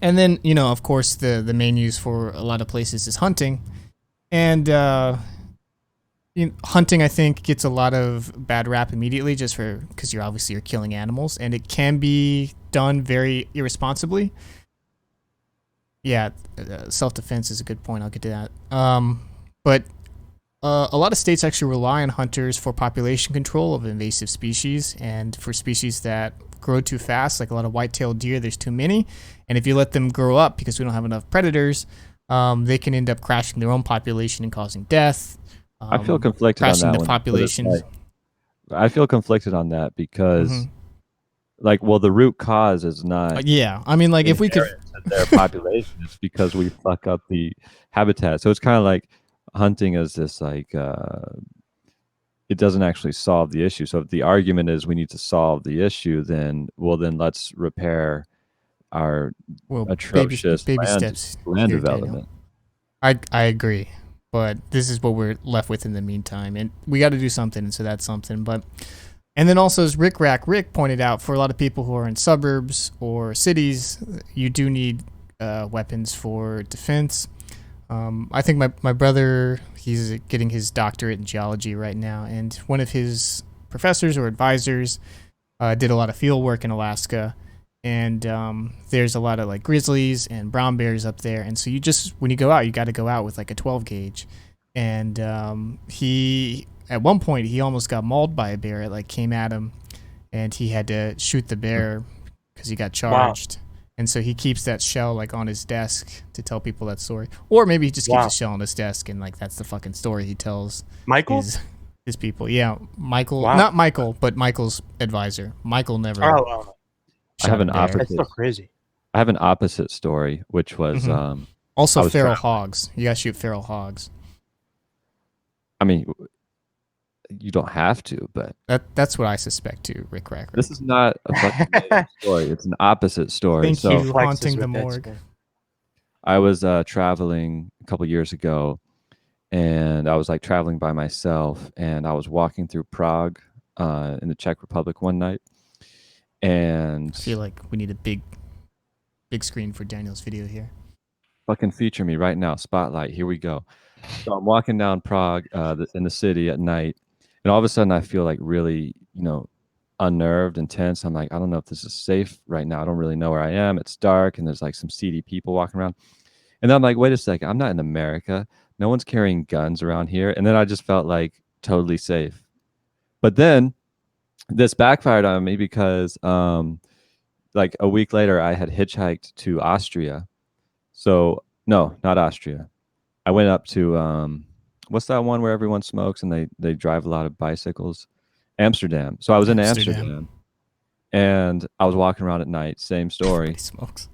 And then, of course, the main use for a lot of places is hunting. And hunting, I think, gets a lot of bad rap immediately just because you're killing animals, and it can be done very irresponsibly. Yeah, self-defense is a good point. I'll get to that. But a lot of states actually rely on hunters for population control of invasive species, and for species that grow too fast, like a lot of white-tailed deer, there's too many. And if you let them grow up because we don't have enough predators, they can end up crashing their own population and causing death. I feel conflicted on crashing that the one. population. I feel conflicted on that because, Mhm. the root cause is not Yeah, I mean, like if we could, inherent to their population. It's because we fuck up the habitat. So it's kind of like hunting as this like it doesn't actually solve the issue. So if the argument is we need to solve the issue, then let's repair our well, atrocious baby land steps. land here, Daniel. development. I agree, but this is what we're left with in the meantime, and we got to do something, and so that's something. But and then also, as Rick pointed out, for a lot of people who are in suburbs or cities, you do need weapons for defense. I think my brother, he's getting his doctorate in geology right now, and one of his professors or advisors did a lot of field work in Alaska, and there's a lot of like grizzlies and brown bears up there, and so when you go out, you got to go out with like a 12 gauge, and he at one point he almost got mauled by a bear. It like came at him, and he had to shoot the bear because he got charged. Wow. And so he keeps that shell like on his desk to tell people that story, or maybe he just keeps a shell on his desk and like that's the fucking story he tells Michael? his people. Yeah, Michael, Wow. not Michael, but Michael's advisor. Michael never. Oh, I have an shot a bear. that's so crazy. I have an opposite story, which was Also I was feral hogs. You gotta shoot feral hogs. I mean, you don't have to, but That's what I suspect too, Rick Racker. this is not a fucking made-up story. It's an opposite story. Thank So you. Haunting the morgue. I was traveling a couple years ago, and I was like traveling by myself, and I was walking through Prague in the Czech Republic one night, and I feel like we need a big screen for Daniel's video here. fucking feature me right now. Spotlight. Here we go. So I'm walking down Prague in the city at night, and all of a sudden I feel like really, unnerved and tense. I'm like, I don't know if this is safe right now. I don't really know where I am. It's dark, and there's like some seedy people walking around. And then I'm like, wait a second. I'm not in America. No one's carrying guns around here. And then I just felt like totally safe. But then this backfired on me because like a week later I had hitchhiked to Austria. So no, not Austria. I went up to what's that one where everyone smokes and they drive a lot of bicycles? Amsterdam. So I was in Amsterdam and I was walking around at night, same story. Smokes.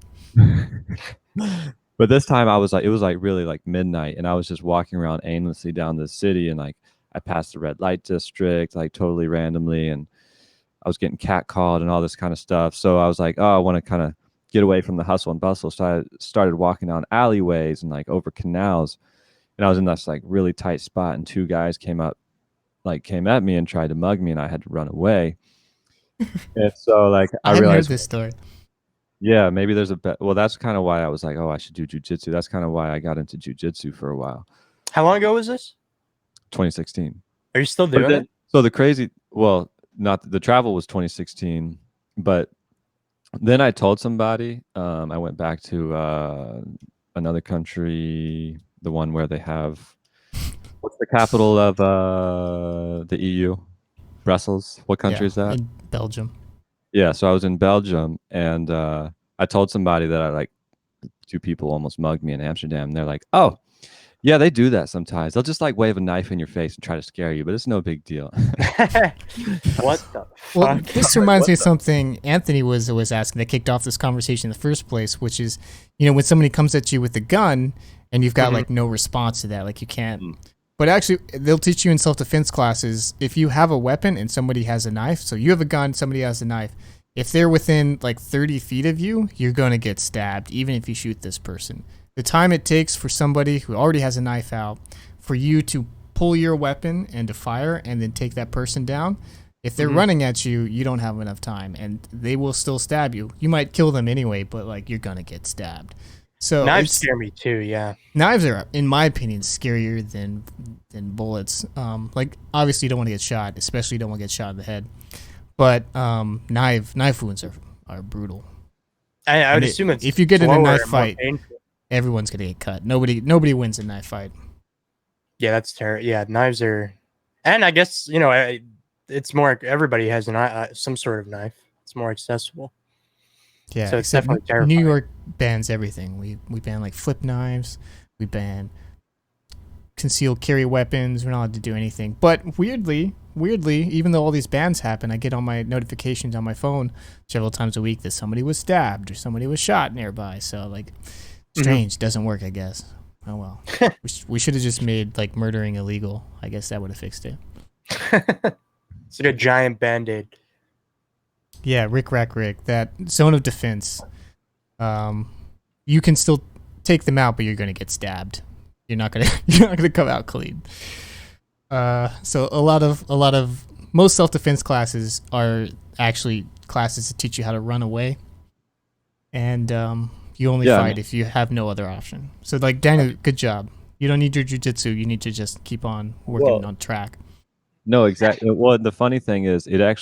But this time I was like, it was like really like midnight, and I was just walking around aimlessly down the city, and like I passed the red light district like totally randomly, and I was getting catcalled and all this kind of stuff. So I was like, oh, I want to kind of get away from the hustle and bustle. So I started walking down alleyways and like over canals, and I was in this like really tight spot, and two guys came at me and tried to mug me, and I had to run away. And so like I haven't heard realized, this story. yeah, maybe there's well, that's kind of why I was like, oh, I should do jujitsu. That's kind of why I got into jujitsu for a while. How long ago was this? 2016. Are you still But doing then- it? So the crazy, well, not the travel was 2016, but then I told somebody. I went back to another country, the one where they have what's the capital of the EU? Brussels. What country is that? In Belgium. Yeah, so I was in Belgium, and I told somebody that I like two people almost mugged me in Amsterdam. And they're like, "Oh, yeah, they do that sometimes. They'll just like wave a knife in your face and try to scare you, but it's no big deal." What the Well, fuck? this reminds me of something Anthony was asking that kicked off this conversation in the first place, which is, when somebody comes at you with a gun and you've got like no response to that, like you can't. But actually, they'll teach you in self-defense classes, if you have a weapon and somebody has a knife, so you have a gun, somebody has a knife, if they're within like 30 feet of you, you're going to get stabbed, even if you shoot this person. The time it takes for somebody who already has a knife out, for you to pull your weapon and to fire and then take that person down, if they're running at you, you don't have enough time, and they will still stab you. You might kill them anyway, but like you're going to get stabbed. So Knives it's- scare me too. Yeah. Knives are, in my opinion, scarier than bullets. Like obviously you don't want to get shot, especially you don't want to get shot in the head. But knife wounds are brutal. I would And assume it's if you get in a slower knife and more fight, painful. everyone's gonna get cut. Nobody wins a knife fight. Yeah, that's terrible. Yeah, knives are, and I guess it's more. Everybody has some sort of knife. It's more accessible. Yeah, So it's except definitely terrifying. New York bans everything. We ban like flip knives. We ban concealed carry weapons. We're not allowed to do anything. But weirdly, even though all these bans happen, I get on my notifications on my phone several times a week that somebody was stabbed or somebody was shot nearby. So like, strange. Doesn't work, I guess. Oh well. we should have just made like murdering illegal. I guess that would have fixed it. It's like a giant band-aid. Yeah, Rick Rack Rick. That zone of defense. You can still take them out, but you're gonna get stabbed. You're not gonna come out clean. So a lot of most self-defense classes are actually classes that teach you how to run away, and you only Yeah, I fight mean- if you have no other option. So like Daniel, good job. You don't need your jujitsu. You need to just keep on working Well- on track. No, exactly. Well, the funny thing is, I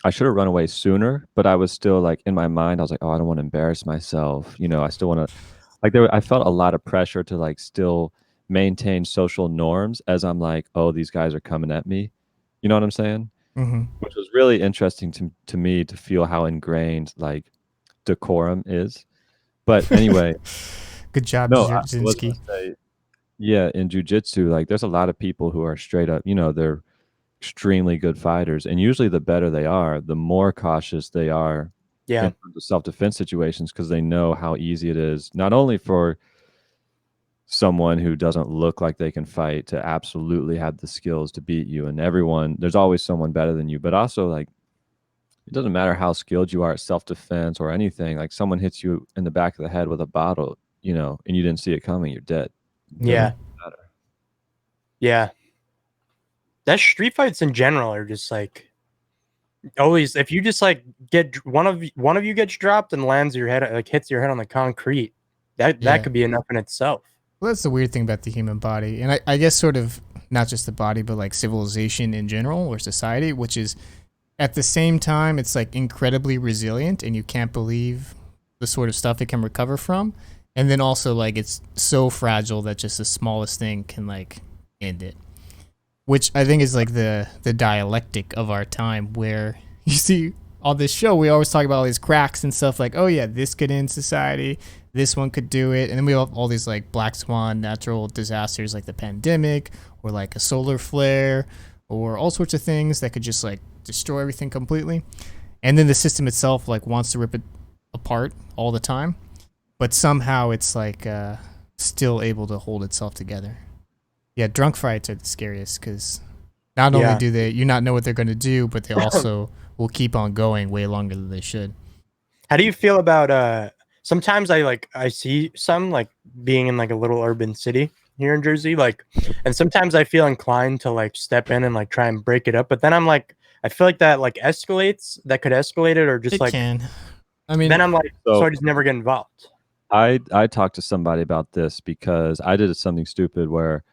should have run away sooner, but I was still like in my mind, I was like, oh, I don't want to embarrass myself. I still want to, like, I felt a lot of pressure to like still maintain social norms as I'm like, oh, these guys are coming at me. You know what I'm saying? Mm-hmm. Which was really interesting to me to feel how ingrained like decorum is. But anyway, Good job, no, I was Jasinski. gonna say, yeah, in jujitsu, like there's a lot of people who are straight up, they're extremely good fighters, and usually the better they are, the more cautious they are Yeah. in terms of self-defense situations, because they know how easy it is not only for someone who doesn't look like they can fight to absolutely have the skills to beat you, and there's always someone better than you, but also like it doesn't matter how skilled you are at self-defense or anything, like someone hits you in the back of the head with a bottle, and you didn't see it coming, you're dead. Yeah. Matter. Yeah. That street fights in general are just like always. If you just like get one of you gets dropped and lands your head, like hits your head on the concrete, that Yeah. could be enough in itself. Well, that's the weird thing about the human body. And I guess sort of not just the body, but like civilization in general or society, which is at the same time, it's like incredibly resilient and you can't believe the sort of stuff it can recover from. And then also like it's so fragile that just the smallest thing can like end it. Which I think is like the dialectic of our time where you see on this show, we always talk about all these cracks and stuff like, oh yeah, this could end society, this one could do it, and then we have all these like black swan natural disasters like the pandemic or like a solar flare or all sorts of things that could just like destroy everything completely. And then the system itself like wants to rip it apart all the time, but somehow it's like still able to hold itself together. Yeah, drunk fights are the scariest because not only do you not know what they're going to do, but they also will keep on going way longer than they should. How do you feel about sometimes I see some like being in like a little urban city here in Jersey, like, and sometimes I feel inclined to like step in and like try and break it up, but then I'm like, I feel like that like that could escalate it, or just It like can. I mean, then I'm like, so So- I just never get involved. I talked to somebody about this because I did something stupid where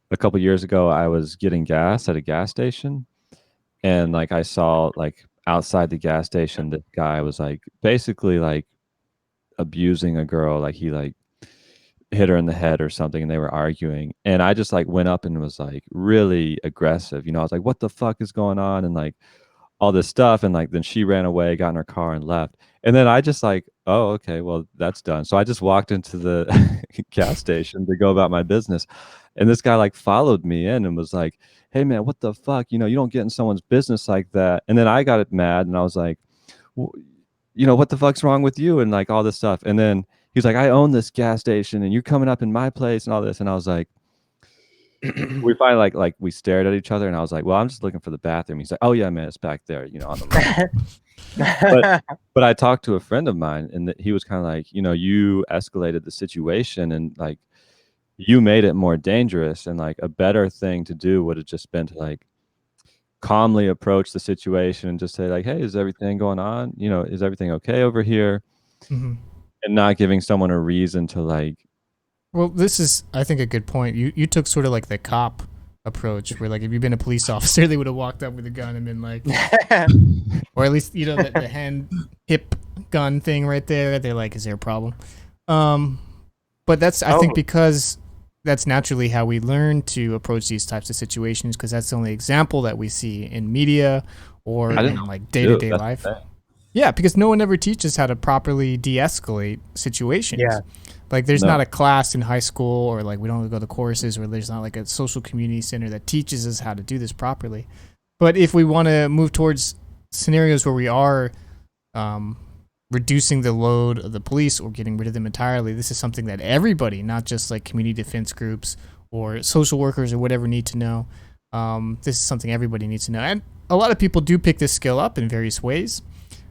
a couple years ago I was getting gas at a gas station, and like I saw like outside the gas station this guy was like basically like abusing a girl, like he like hit her in the head or something, and they were arguing, and I just like went up and was like really aggressive, I was like, what the fuck is going on, and like all this stuff, and like then she ran away, got in her car and left, and then I just like, oh okay, well that's done, so I just walked into the gas station to go about my business, and this guy like followed me in and was like, hey man, what the fuck, you don't get in someone's business like that, and then I got mad and I was like, what the fuck's wrong with you, and like all this stuff, and then he's like, I own this gas station and you're coming up in my place and all this, and I was like, we finally like we stared at each other, and I was like, well, I'm just looking for the bathroom. He's like, oh yeah man, it's back there, on the right. But I talked to a friend of mine, and he was kind of like, you escalated the situation, and like you made it more dangerous, and like a better thing to do would have just been to like calmly approach the situation and just say like, hey, is everything going on, is everything okay over here? Mhm. And not giving someone a reason to like. Well, this is, I think, a good point. You took sort of like the cop approach, where like if you'd been a police officer, they would have walked up with a gun and been like, or at least the hand hip gun thing right there. They're like, is there a problem? But that's, I think, because that's naturally how we learn to approach these types of situations, because that's the only example that we see in media or in like day-to-day life. Yeah, because no one ever teaches how to properly de-escalate situations. Yeah. Like there's not a class in high school, or like we don't go to courses, or there's not like a social community center that teaches us how to do this properly. But if we want to move towards scenarios where we are reducing the load of the police or getting rid of them entirely, this is something that everybody, not just like community defense groups or social workers or whatever, need to know. This is something everybody needs to know. And a lot of people do pick this skill up in various ways.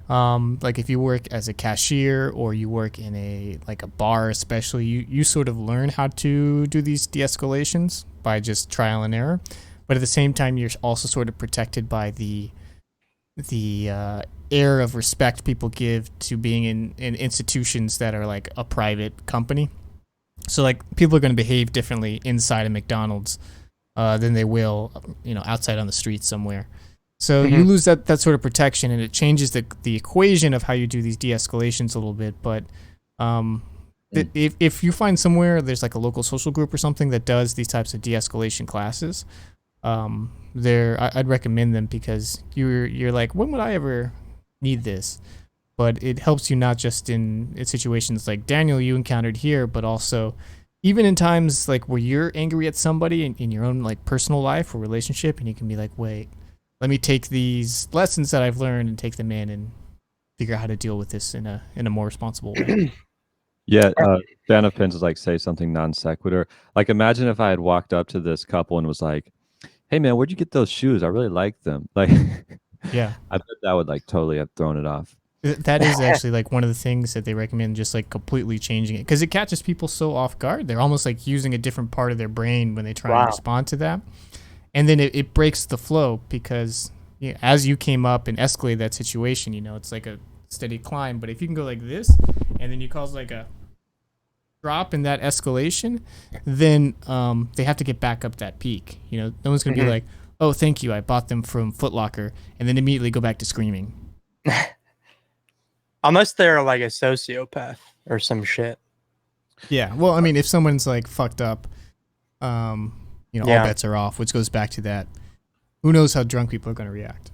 Like if you work as a cashier or you work in a bar, especially, you sort of learn how to do these de-escalations by just trial and error. But at the same time, you're also sort of protected by the air of respect people give to being in institutions that are like a private company. So like people are going to behave differently inside a McDonald's than they will, outside on the street somewhere. So you lose that sort of protection, and it changes the equation of how you do these de-escalations a little bit. But if you find somewhere there's like a local social group or something that does these types of de-escalation classes, I'd recommend them, because you're like, when would I ever need this? But it helps you not just in situations like Daniel you encountered here, but also even in times like where you're angry at somebody in your own like personal life or relationship, and you can be like, wait, let me take these lessons that I've learned and take them in and figure out how to deal with this in a more responsible way. Yeah, fan of Pins is like, say something non sequitur. Like imagine if I had walked up to this couple and was like, hey man, where'd you get those shoes? I really like them. Like, Yeah. I bet that would like totally have thrown it off. That is actually like one of the things that they recommend, just like completely changing it, because it catches people so off guard. They're almost like using a different part of their brain when they try and respond to that. And then it breaks the flow, because as you came up and escalated that situation, it's like a steady climb. But if you can go like this, and then you cause like a drop in that escalation, then they have to get back up that peak. No one's going to be like, oh, thank you, I bought them from Foot Locker, and then immediately go back to screaming. Unless they're like a sociopath or some shit. Yeah, well, I mean, if someone's like fucked up, all bets are off, which goes back to that. Who knows how drunk people are going to react?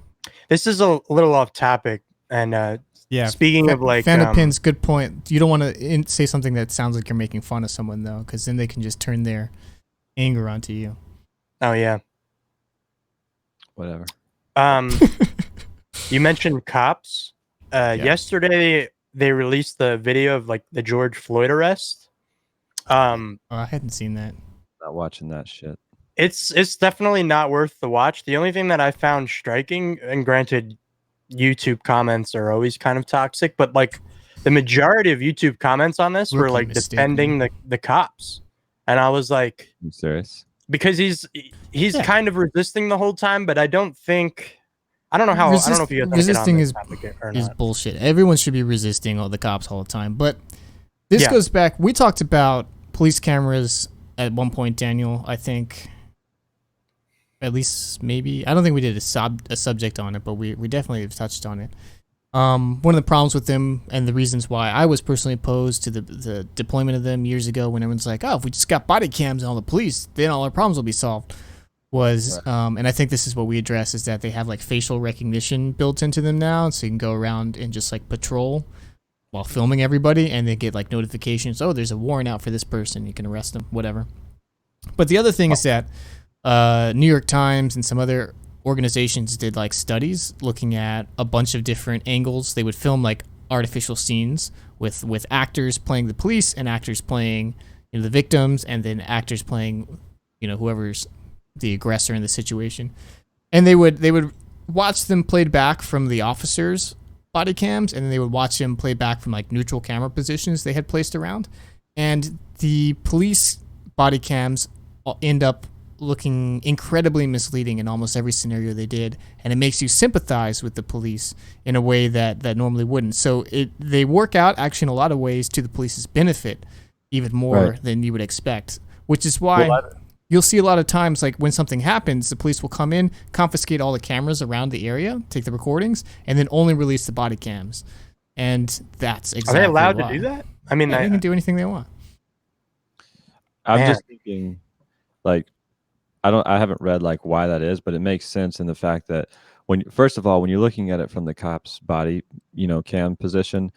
This is a little off topic, and Yeah. speaking of like fan opins, good point. You don't want to say something that sounds like you're making fun of someone though, because then they can just turn their anger onto you. oh yeah, Whatever. you mentioned cops. Yesterday they released the video of like the George Floyd arrest. Oh, I hadn't seen that. Not watching that shit. It's definitely not worth the watch. The only thing that I found striking, and granted, YouTube comments are always kind of toxic, but like the majority of YouTube comments on this were Rookie like mistake, defending the cops, and I was like, You serious? because he's Yeah. kind of resisting the whole time, but I don't know how I don't know if you guys wanna get resisting on this is- topic or Is not. bullshit. Everyone should be resisting all the cops all the time. But this Yeah. goes back. We talked about police cameras at one point, Daniel. I think, at least maybe. I don't think we did a subject on it, but we definitely have touched on it. One of the problems with them and the reasons why I was personally opposed to the deployment of them years ago, when everyone's like, "Oh, if we just got body cams on all the police, then all our problems will be solved," was, and I think this is what we address, is that they have like facial recognition built into them now, so you can go around and just like patrol while filming everybody, and they get like notifications. Oh, there's a warrant out for this person. You can arrest them, whatever. But the other thing is that New York Times and some other organizations did like studies looking at a bunch of different angles. They would film like artificial scenes with actors playing the police and actors playing, you know, the victims, and then actors playing, you know, whoever's the aggressor in the situation. And they would watch them played back from the officers' body cams, and then they would watch them play back from like neutral camera positions they had placed around. And the police body cams end up looking incredibly misleading in almost every scenario they did, and it makes you sympathize with the police in a way that normally wouldn't. So they work out actually in a lot of ways to the police's benefit, even more than you would expect, which is why you'll see a lot of times, like when something happens, the police will come in, confiscate all the cameras around the area, take the recordings, and then only release the body cams. And that's exactly Are they allowed why. to do that? I mean, Yeah, they can do anything they want. I'm Man. just thinking, like, I haven't read like why that is, but it makes sense in the fact that first of all, when you're looking at it from the cop's body, you know, cam position,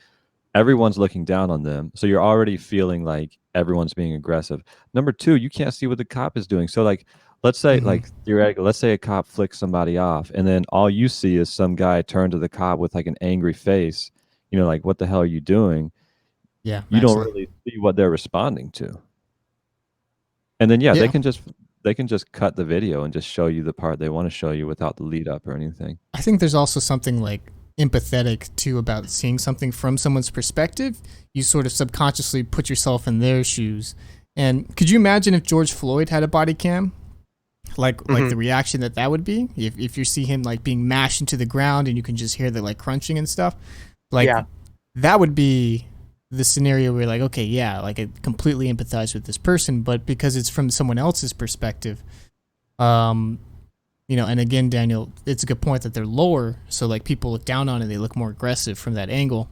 everyone's looking down on them. So you're already feeling like everyone's being aggressive. Number two, you can't see what the cop is doing. So like, let's say like theoretically, let's say a cop flicks somebody off, and then all you see is some guy turn to the cop with like an angry face, you know, like, what the hell are you doing? Yeah, You don't actually. really see what they're responding to. And then Yeah. they can just cut the video and just show you the part they want to show you without the lead up or anything. I think there's also something like empathetic too about seeing something from someone's perspective. You sort of subconsciously put yourself in their shoes. And could you imagine if George Floyd had a body cam? Like the reaction that would be if you see him like being mashed into the ground and you can just hear the like crunching and stuff. Like Yeah. that would be the scenario where you're like, okay, yeah, like I completely empathize with this person, but because it's from someone else's perspective, you know, and again, Daniel, it's a good point that they're lower, so like people look down on it, they look more aggressive from that angle.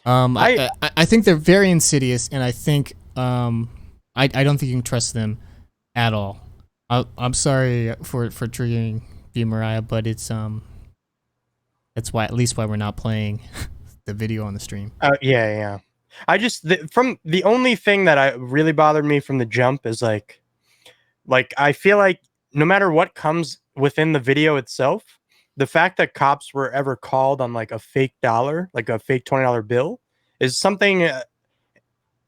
I think they're very insidious, and I think I don't think you can trust them at all. I'm sorry for triggering you, Mariah, but it's that's why, at least why we're not playing the video on the stream. Yeah. I just from the only thing that I really bothered me from the jump is like I feel like no matter what comes within the video itself, the fact that cops were ever called on like a fake dollar, like a fake $20 bill, is something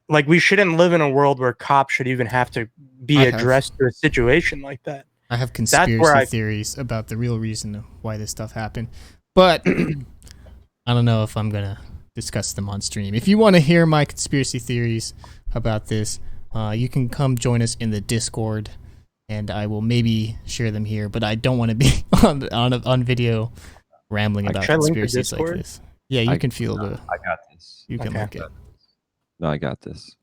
like we shouldn't live in a world where cops should even have to be addressed to a situation like that. I have conspiracy theories about the real reason of why this stuff happened, but I don't know if I'm gonna discuss them on stream. If you want to hear my conspiracy theories about this, you can come join us in the Discord, and I will maybe share them here. But I don't want to be on video rambling about should I link the conspiracies like Discord? this. Yeah, you can feel the. I got this. You can Okay. look at. No, I got this.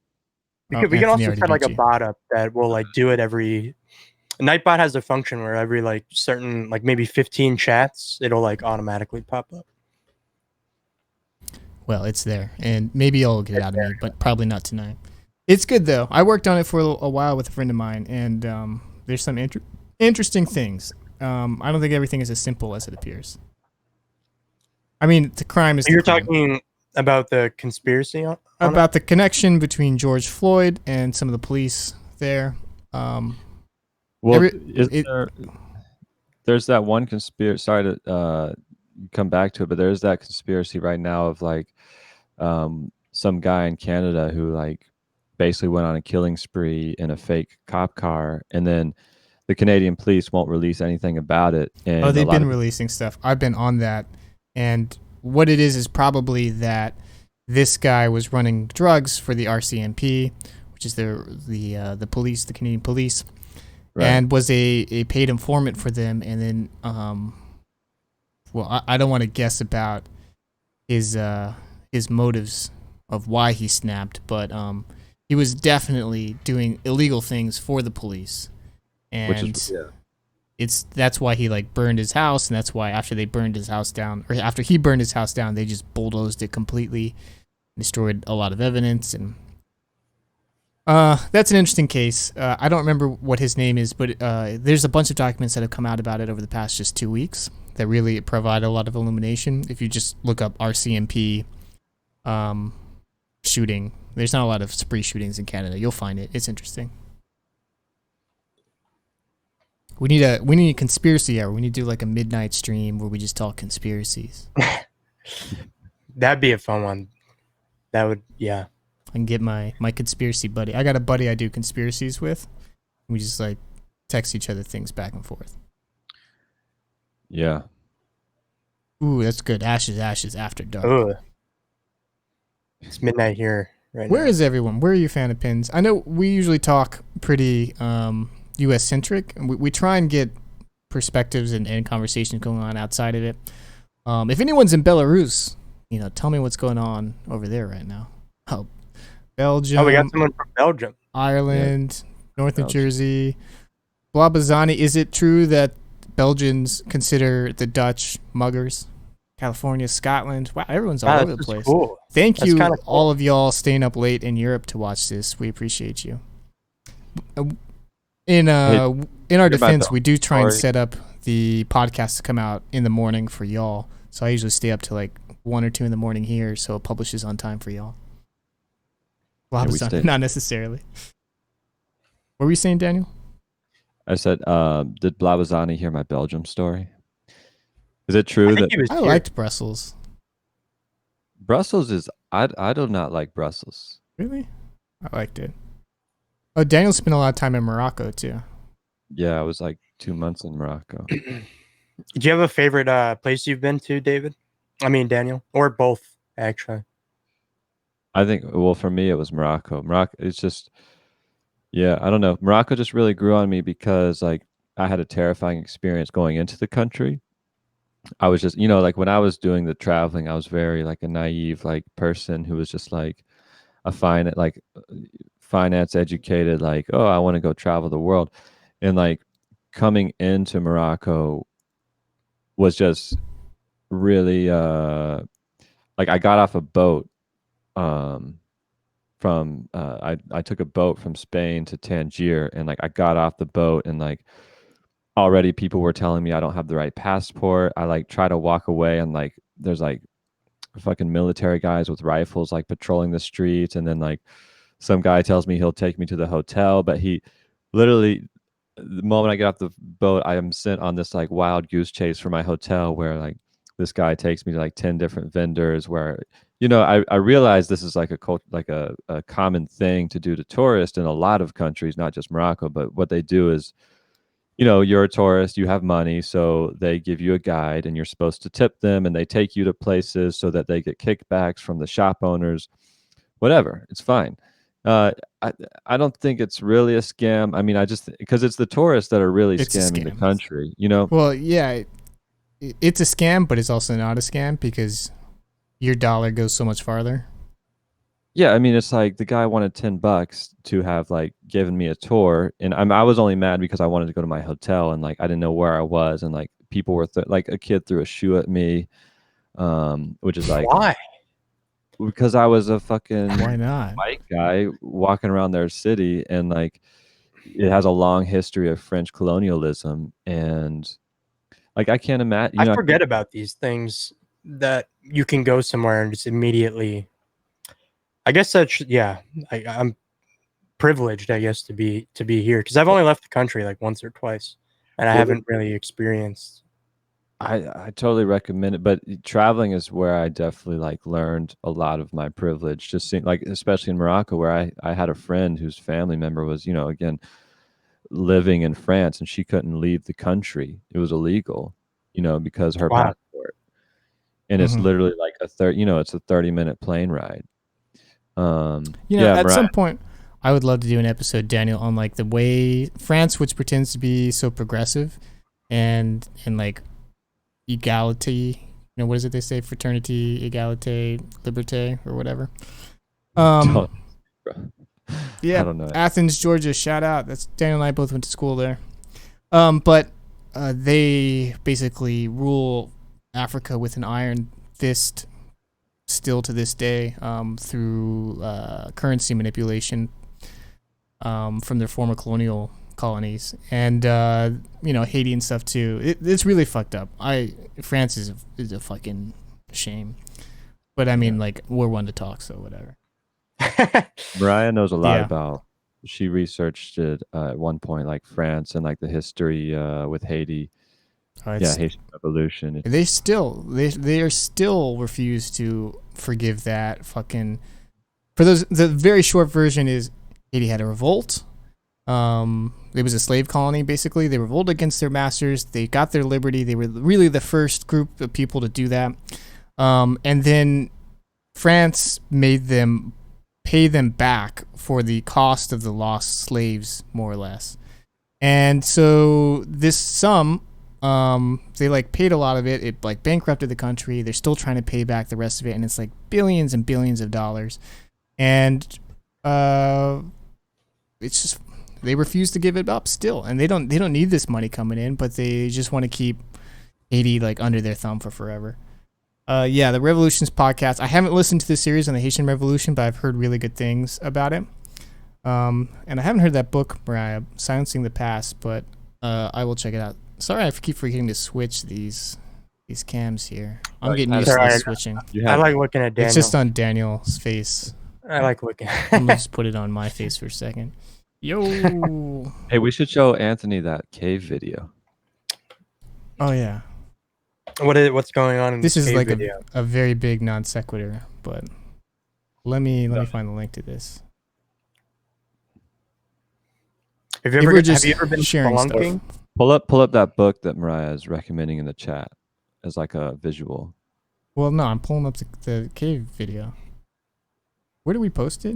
We Oh, can Anthony also already set like beat a you. bot up that will like do it every. Nightbot has a function where every like certain like maybe 15 chats, it'll like automatically pop up. Well, it's there, and maybe it'll get out of me, but probably not tonight. It's good though. I worked on it for a while with a friend of mine, and there's some interesting things. I don't think everything is as simple as it appears. I mean, the crime is. You're the crime. talking about the conspiracy on it? About the connection between George Floyd and some of the police there. Well, it- there's that one conspiracy. Sorry to come back to it, but there's that conspiracy right now of like some guy in Canada who like basically went on a killing spree in a fake cop car, and then the Canadian police won't release anything about it. And they've a lot been of releasing stuff. I've been on that, and what it is probably that this guy was running drugs for the RCMP, which is the police, the Canadian police, Right. and was a paid informant for them. And then, well, I don't want to guess about his motives of why he snapped, but he was definitely doing illegal things for the police, and which is that's why he like burned his house, and that's why after they burned his house down, or after he burned his house down, they just bulldozed it completely, destroyed a lot of evidence, and that's an interesting case. I don't remember what his name is, but there's a bunch of documents that have come out about it over the past just 2 weeks that really provide a lot of illumination. If you just look up RCMP shooting, there's not a lot of spree shootings in Canada. You'll find it. It's interesting. We need a conspiracy hour. We need to do like a midnight stream where we just talk conspiracies. That'd be a fun one. That would, yeah. I can get my conspiracy buddy. I got a buddy I do conspiracies with. We just like text each other things back and forth. Yeah. Ooh, that's good. Ashes, ashes after dark. Ugh. It's midnight here right Where now. is everyone? Where are you fan of pins? I know we usually talk pretty U.S. centric. We try and get perspectives and conversations going on outside of it. If anyone's in Belarus, tell me what's going on over there right now. Oh, Belgium. Oh, we got someone from Belgium. Ireland, North New Belgium. Jersey. Blabazani, is it true that Belgians consider the Dutch muggers? California, Scotland. Wow, everyone's all Wow, over the that's place. cool. Thank That's you, kinda cool. all of y'all staying up late in Europe to watch this. We appreciate you. In our defense, we do try and story. set up the podcast to come out in the morning for y'all. So I usually stay up to like 1 or 2 in the morning here, so it publishes on time for y'all. Well, Yeah, we stay- not necessarily. What were you saying, Daniel? I said, did Blabazani hear my Belgium story? Is it true I that think he was I here. liked Brussels. Brussels is? I do not like Brussels. Really? I liked it. Oh, Daniel spent a lot of time in Morocco too. Yeah, I was like 2 months in Morocco. Do you have a favorite place you've been to, David? I mean, Daniel, or both, actually. I think, well, for me, it was Morocco. Morocco, it's just, yeah, I don't know. Morocco just really grew on me because, like, I had a terrifying experience going into the country. I was just, like when I was doing the traveling, I was very like a naive like person who was just like a finance educated, like, oh, I want to go travel the world. And like coming into Morocco was just really like I got off a boat from I took a boat from Spain to Tangier, and like I got off the boat and like already people were telling me I don't have the right passport. I like try to walk away, and like there's like fucking military guys with rifles like patrolling the streets, and then like some guy tells me he'll take me to the hotel, but he literally, the moment I get off the boat, I am sent on this like wild goose chase for my hotel where like this guy takes me to like 10 different vendors where I realize this is like a common thing to do to tourists in a lot of countries, not just Morocco, but what they do is, you're a tourist, you have money, so they give you a guide and you're supposed to tip them, and they take you to places so that they get kickbacks from the shop owners, whatever. It's fine. I don't think it's really a scam. I mean, I just, because it's the tourists that are really It's a scamming the scam. country, Well, yeah, it's a scam, but it's also not a scam because your dollar goes so much farther. Yeah, I mean, it's like the guy wanted $10 to have like given me a tour, and I was only mad because I wanted to go to my hotel, and like I didn't know where I was, and like people were like a kid threw a shoe at me, which is like Why? because I was a fucking Why not? white guy walking around their city, and like it has a long history of French colonialism, and Like I can't imagine. I forget about these things that you can go somewhere and just immediately. I guess I'm privileged, I guess, to be here because I've only left the country like once or twice, and I haven't really experienced. I totally recommend it, but traveling is where I definitely like learned a lot of my privilege. Just seeing, like, especially in Morocco, where I had a friend whose family member was, again, living in France, and she couldn't leave the country. It was illegal, because her Wow. passport. And it's Mhm. literally like it's a 30-minute plane ride. At some point, I would love to do an episode, Daniel, on like the way France, which pretends to be so progressive, and like equality. What is it they say? Fraternity, equalite, liberté, or whatever. Don't- Yeah, I don't know. Athens, Georgia. Shout out. That's Daniel and I both went to school there. But they basically rule Africa with an iron fist still to this day, through currency manipulation from their former colonial colonies, and Haiti and stuff too. It's really fucked up. France is a fucking shame, but I mean, like, we're one to talk, so whatever. Mariah knows a lot Yeah. about. She researched it at one point, like France and like the history with Haiti. Haitian Revolution. They are still refuse to forgive that fucking. For those, the very short version is Haiti had a revolt. It was a slave colony, basically. They revolted against their masters. They got their liberty. They were really the first group of people to do that. And then France made them pay them back for the cost of the lost slaves, more or less. And so this sum, they like paid a lot of it. It like bankrupted the country. They're still trying to pay back the rest of it, and it's like billions and billions of dollars. And it's just, they refuse to give it up still, and they don't need this money coming in, but they just want to keep Haiti like under their thumb for forever. The Revolutions podcast. I haven't listened to the series on the Haitian Revolution, but I've heard really good things about it. And I haven't heard that book, Mariah, Silencing the Past, but I will check it out. Sorry, I keep forgetting to switch these cams here. I'm getting used to Alright. this switching. I like looking at Daniel. It's just on Daniel's face. I like looking. I'm gonna just put it on my face for a second. Yo. Hey, we should show Anthony that cave video. Oh yeah. What's going on in This is cave like video? a very big non sequitur, but let me find the link to this. Have you If ever, we're just have you ever been sharing stuff. spelunking? Pull up that book that Mariah is recommending in the chat as like a visual. Well, no, I'm pulling up the cave video. Where do we post it?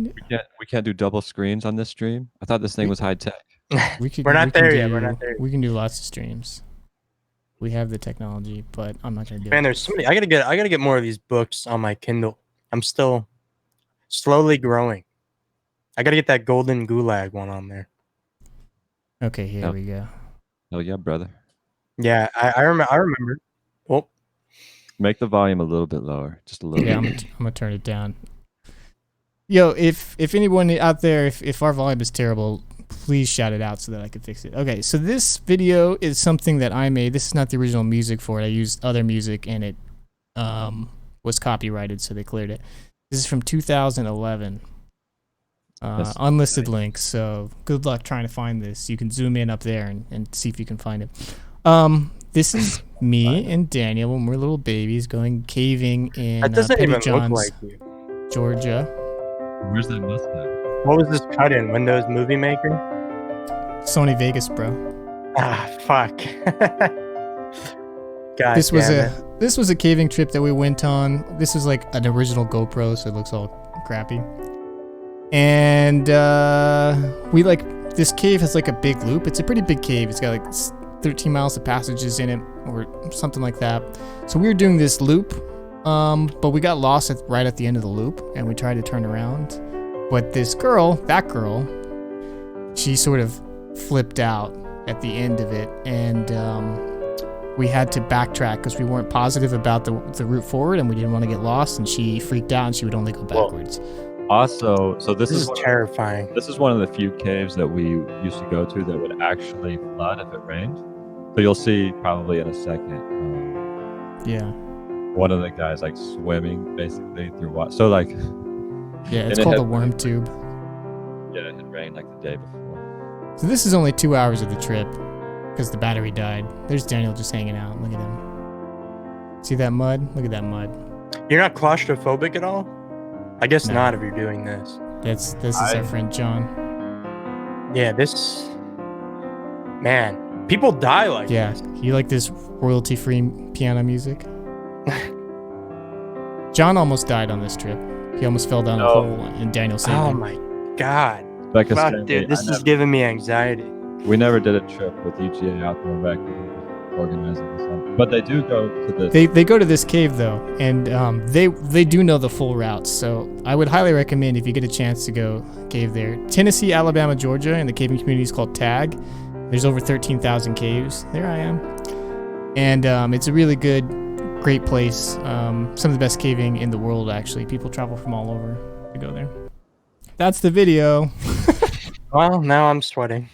We can't do double screens on this stream. I thought this thing was high tech. We could, We're not we can there yet. do- We're not there. We can do lots of streams. We have the technology, but I'm not gonna do Man, it. there's so many. I gotta get more of these books on my Kindle. I'm still slowly growing. I gotta get that Golden Gulag one on there. Okay, here Yep. we go. Oh yeah, brother. Yeah, I remember. Oh, Make the volume a little bit lower, just a little Yeah, bit. I'm gonna turn it down. Yo, if anyone out there, if our volume is terrible, please shout it out so that I can fix it. Okay, so this video is something that I made. This is not the original music for it. I used other music, and it was copyrighted, so they cleared it. This is from 2011. That's Unlisted links, so good luck trying to find this. You can zoom in up there and see if you can find it. This is me and Daniel when we're little babies going caving in that doesn't Petty even John's, look like you. Georgia. Where's that mustache? What was this cut in? Windows Movie Maker? Sony Vegas, bro. Ah, fuck. God This was damn it. this was a caving trip that we went on. This is like an original GoPro, so it looks all crappy. And we like, this cave has like a big loop. It's a pretty big cave. It's got like 13 miles of passages in it, or something like that. So we were doing this loop, but we got lost right at the end of the loop, and we tried to turn around. But this girl, she sort of flipped out at the end of it, and we had to backtrack because we weren't positive about the route forward, and we didn't want to get lost, and she freaked out, and she would only go backwards. Also, so this This is is terrifying. This is one of the few caves that we used to go to that would actually flood if it rained. So you'll see probably in a second. Yeah. One of the guys like swimming basically through water. So like, Yeah, it's And it called had- a worm tube. yeah, it had rained like the day before. So this is only 2 hours of the trip because the battery died. There's Daniel just hanging out. Look at him. See that mud? Look at that mud. You're not claustrophobic at all? I guess No. not if you're doing this. This is our friend John. Yeah, this. Man, people die like Yeah, this. you like this royalty-free piano music? John almost died on this trip. He almost fell down a Oh. hole, and Daniel saved Oh him. my god. Like I Fuck, said, dude, this is giving me anxiety. we never did a trip with UGA Outdoor Rec organizing this one. But they do go to the They go to this cave though, and they do know the full routes. So I would highly recommend if you get a chance to go cave there. Tennessee, Alabama, Georgia, and the caving community is called TAG. There's over 13,000 caves. There I am, and it's a really great place. Some of the best caving in the world actually. People travel from all over to go there. That's the video. Well, now I'm sweating.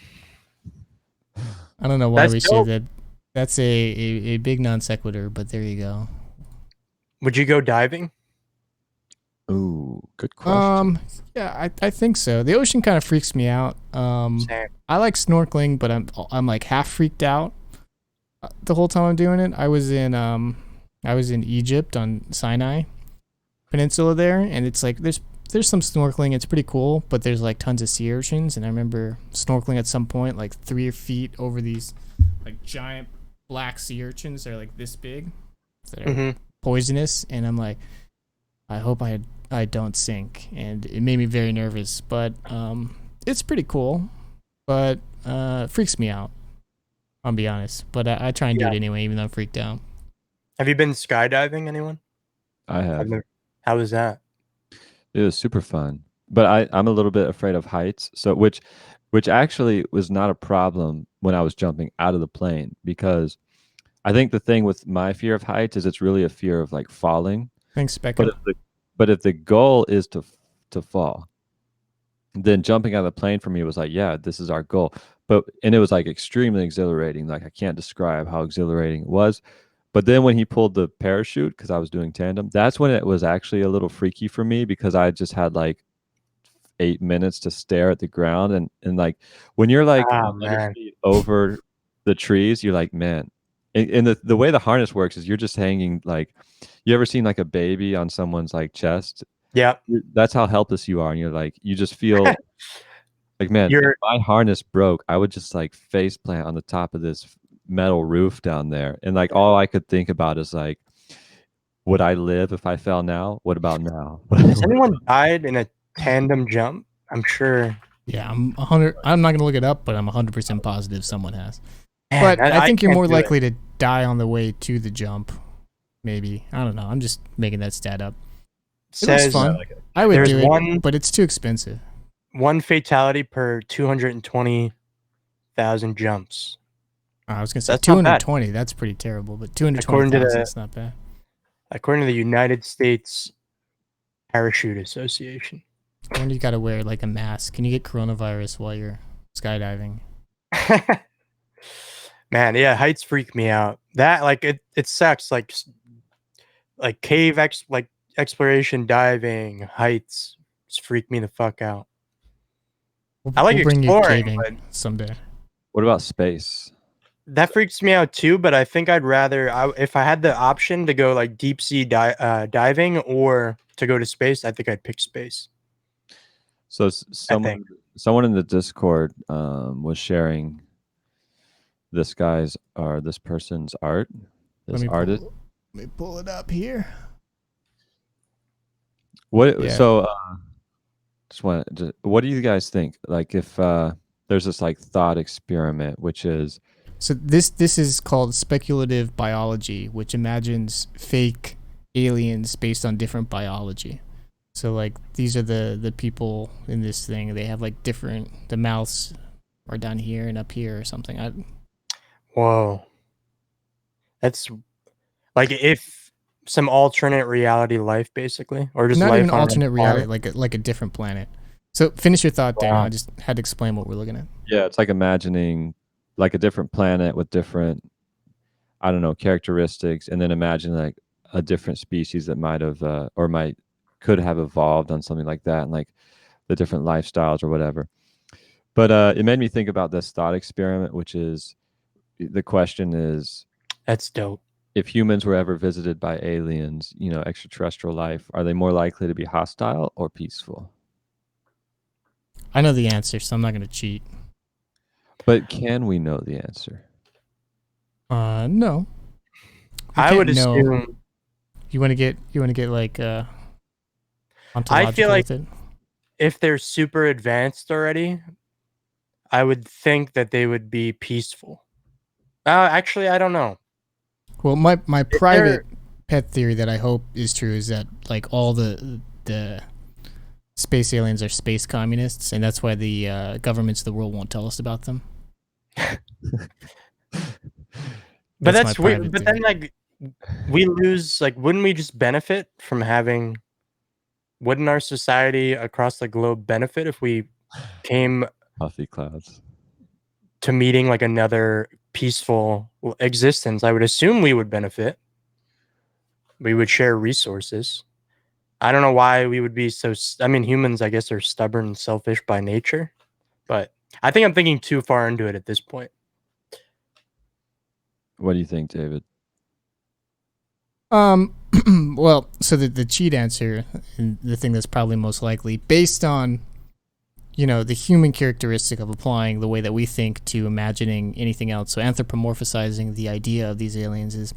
I don't know why That's we dope. said that. That's a big non sequitur, but there you go. Would you go diving? Ooh, good question. Yeah, I think so. The ocean kind of freaks me out. Same. I like snorkeling, but I'm like half freaked out the whole time I'm doing it. I was in Egypt on Sinai Peninsula there, and it's like there's some snorkeling. It's pretty cool, but there's like tons of sea urchins, and I remember snorkeling at some point like 3 feet over these like giant black sea urchins. They're like this big. That are Mhm. poisonous, and I'm like, I hope I don't sink, and it made me very nervous. But it's pretty cool, but it freaks me out. I'll be honest, but I try and do Yeah. it anyway, even though I'm freaked out. Have you been skydiving, anyone? I have. How was that? It was super fun, but I'm a little bit afraid of heights. So which actually was not a problem when I was jumping out of the plane, because I think the thing with my fear of heights is it's really a fear of like falling. Thanks, But Becca. if the goal is to fall, then jumping out of the plane for me was like, yeah, this is our goal. And it was like extremely exhilarating. Like I can't describe how exhilarating it was. But then when he pulled the parachute, because I was doing tandem, that's when it was actually a little freaky for me, because I just had like 8 minutes to stare at the ground, and like when you're like Ah, 100 man. feet over the trees, you're like, man. And the way the harness works is you're just hanging like, you ever seen like a baby on someone's like chest? Yep. That's how helpless you are, and you're like, you just feel like, man, You're- if my harness broke, I would just like face plant on the top of this metal roof down there, and like all I could think about is like, would I live if I fell now? What about now? Has anyone died in a tandem jump? I'm sure. Yeah, I'm 100. I'm not gonna look it up, but I'm 100% positive someone has. Man, But I think you're can't more do it. likely to die on the way to the jump. Maybe, I don't know. I'm just making that stat up. It looks Says fun. I would there's do it, one- but it's too expensive. 1 fatality per 220,000 jumps. I was gonna say That's not bad. 220. That's pretty terrible, but According to 220,000 the- is not bad. According to the United States Parachute Association. And you gotta wear like a mask. Can you get coronavirus while you're skydiving? Man, yeah, heights freak me out. That like it sucks. Like cave exploration, diving, heights just freak me the fuck out. I like bring you exploring, caving but- someday. What about space? That freaks me out too. But I think I'd rather, if I had the option to go like deep sea diving or to go to space, I think I'd pick space. So someone in the Discord was sharing this person's art. This artist. Let me pull it up here. What? Yeah. So, what do you guys think? Like, if there's this like thought experiment, which is, So this is called speculative biology, which imagines fake aliens based on different biology. So like these are the people in this thing. They have like the mouths are down here and up here or something. Whoa, that's like if some alternate reality life, basically, or just Not life even on alternate another reality, planet. like a different planet. So finish your thought, Dan. Wow. I just had to explain what we're looking at. yeah, it's like imagining like a different planet with different I don't know, characteristics, and then imagine like a different species that might have could have evolved on something like that, and like the different lifestyles or whatever. But it made me think about this thought experiment, which is the question is, That's dope. if humans were ever visited by aliens, extraterrestrial life, are they more likely to be hostile or peaceful? I know the answer, so I'm not gonna cheat. But can we know the answer? No. We I would can't know. assume. You want to get like ontological I feel like with it? if they're super advanced already, I would think that they would be peaceful. Actually, I don't know. Well, my private pet theory that I hope is true is that like all the space aliens are space communists, and that's why the governments of the world won't tell us about them. But That's that's my weird. private But theory. then, like, we lose. Like, wouldn't we just benefit from having? Wouldn't our society across the globe benefit if we came Puffy clouds. to meeting like another peaceful existence? I would assume we would benefit. We would share resources. I don't know why we would be so. I mean, humans, I guess, are stubborn and selfish by nature, but I think I'm thinking too far into it at this point. What do you think, David? Well, so the cheat answer, and the thing that's probably most likely, based on, the human characteristic of applying the way that we think to imagining anything else. So anthropomorphizing the idea of these aliens is,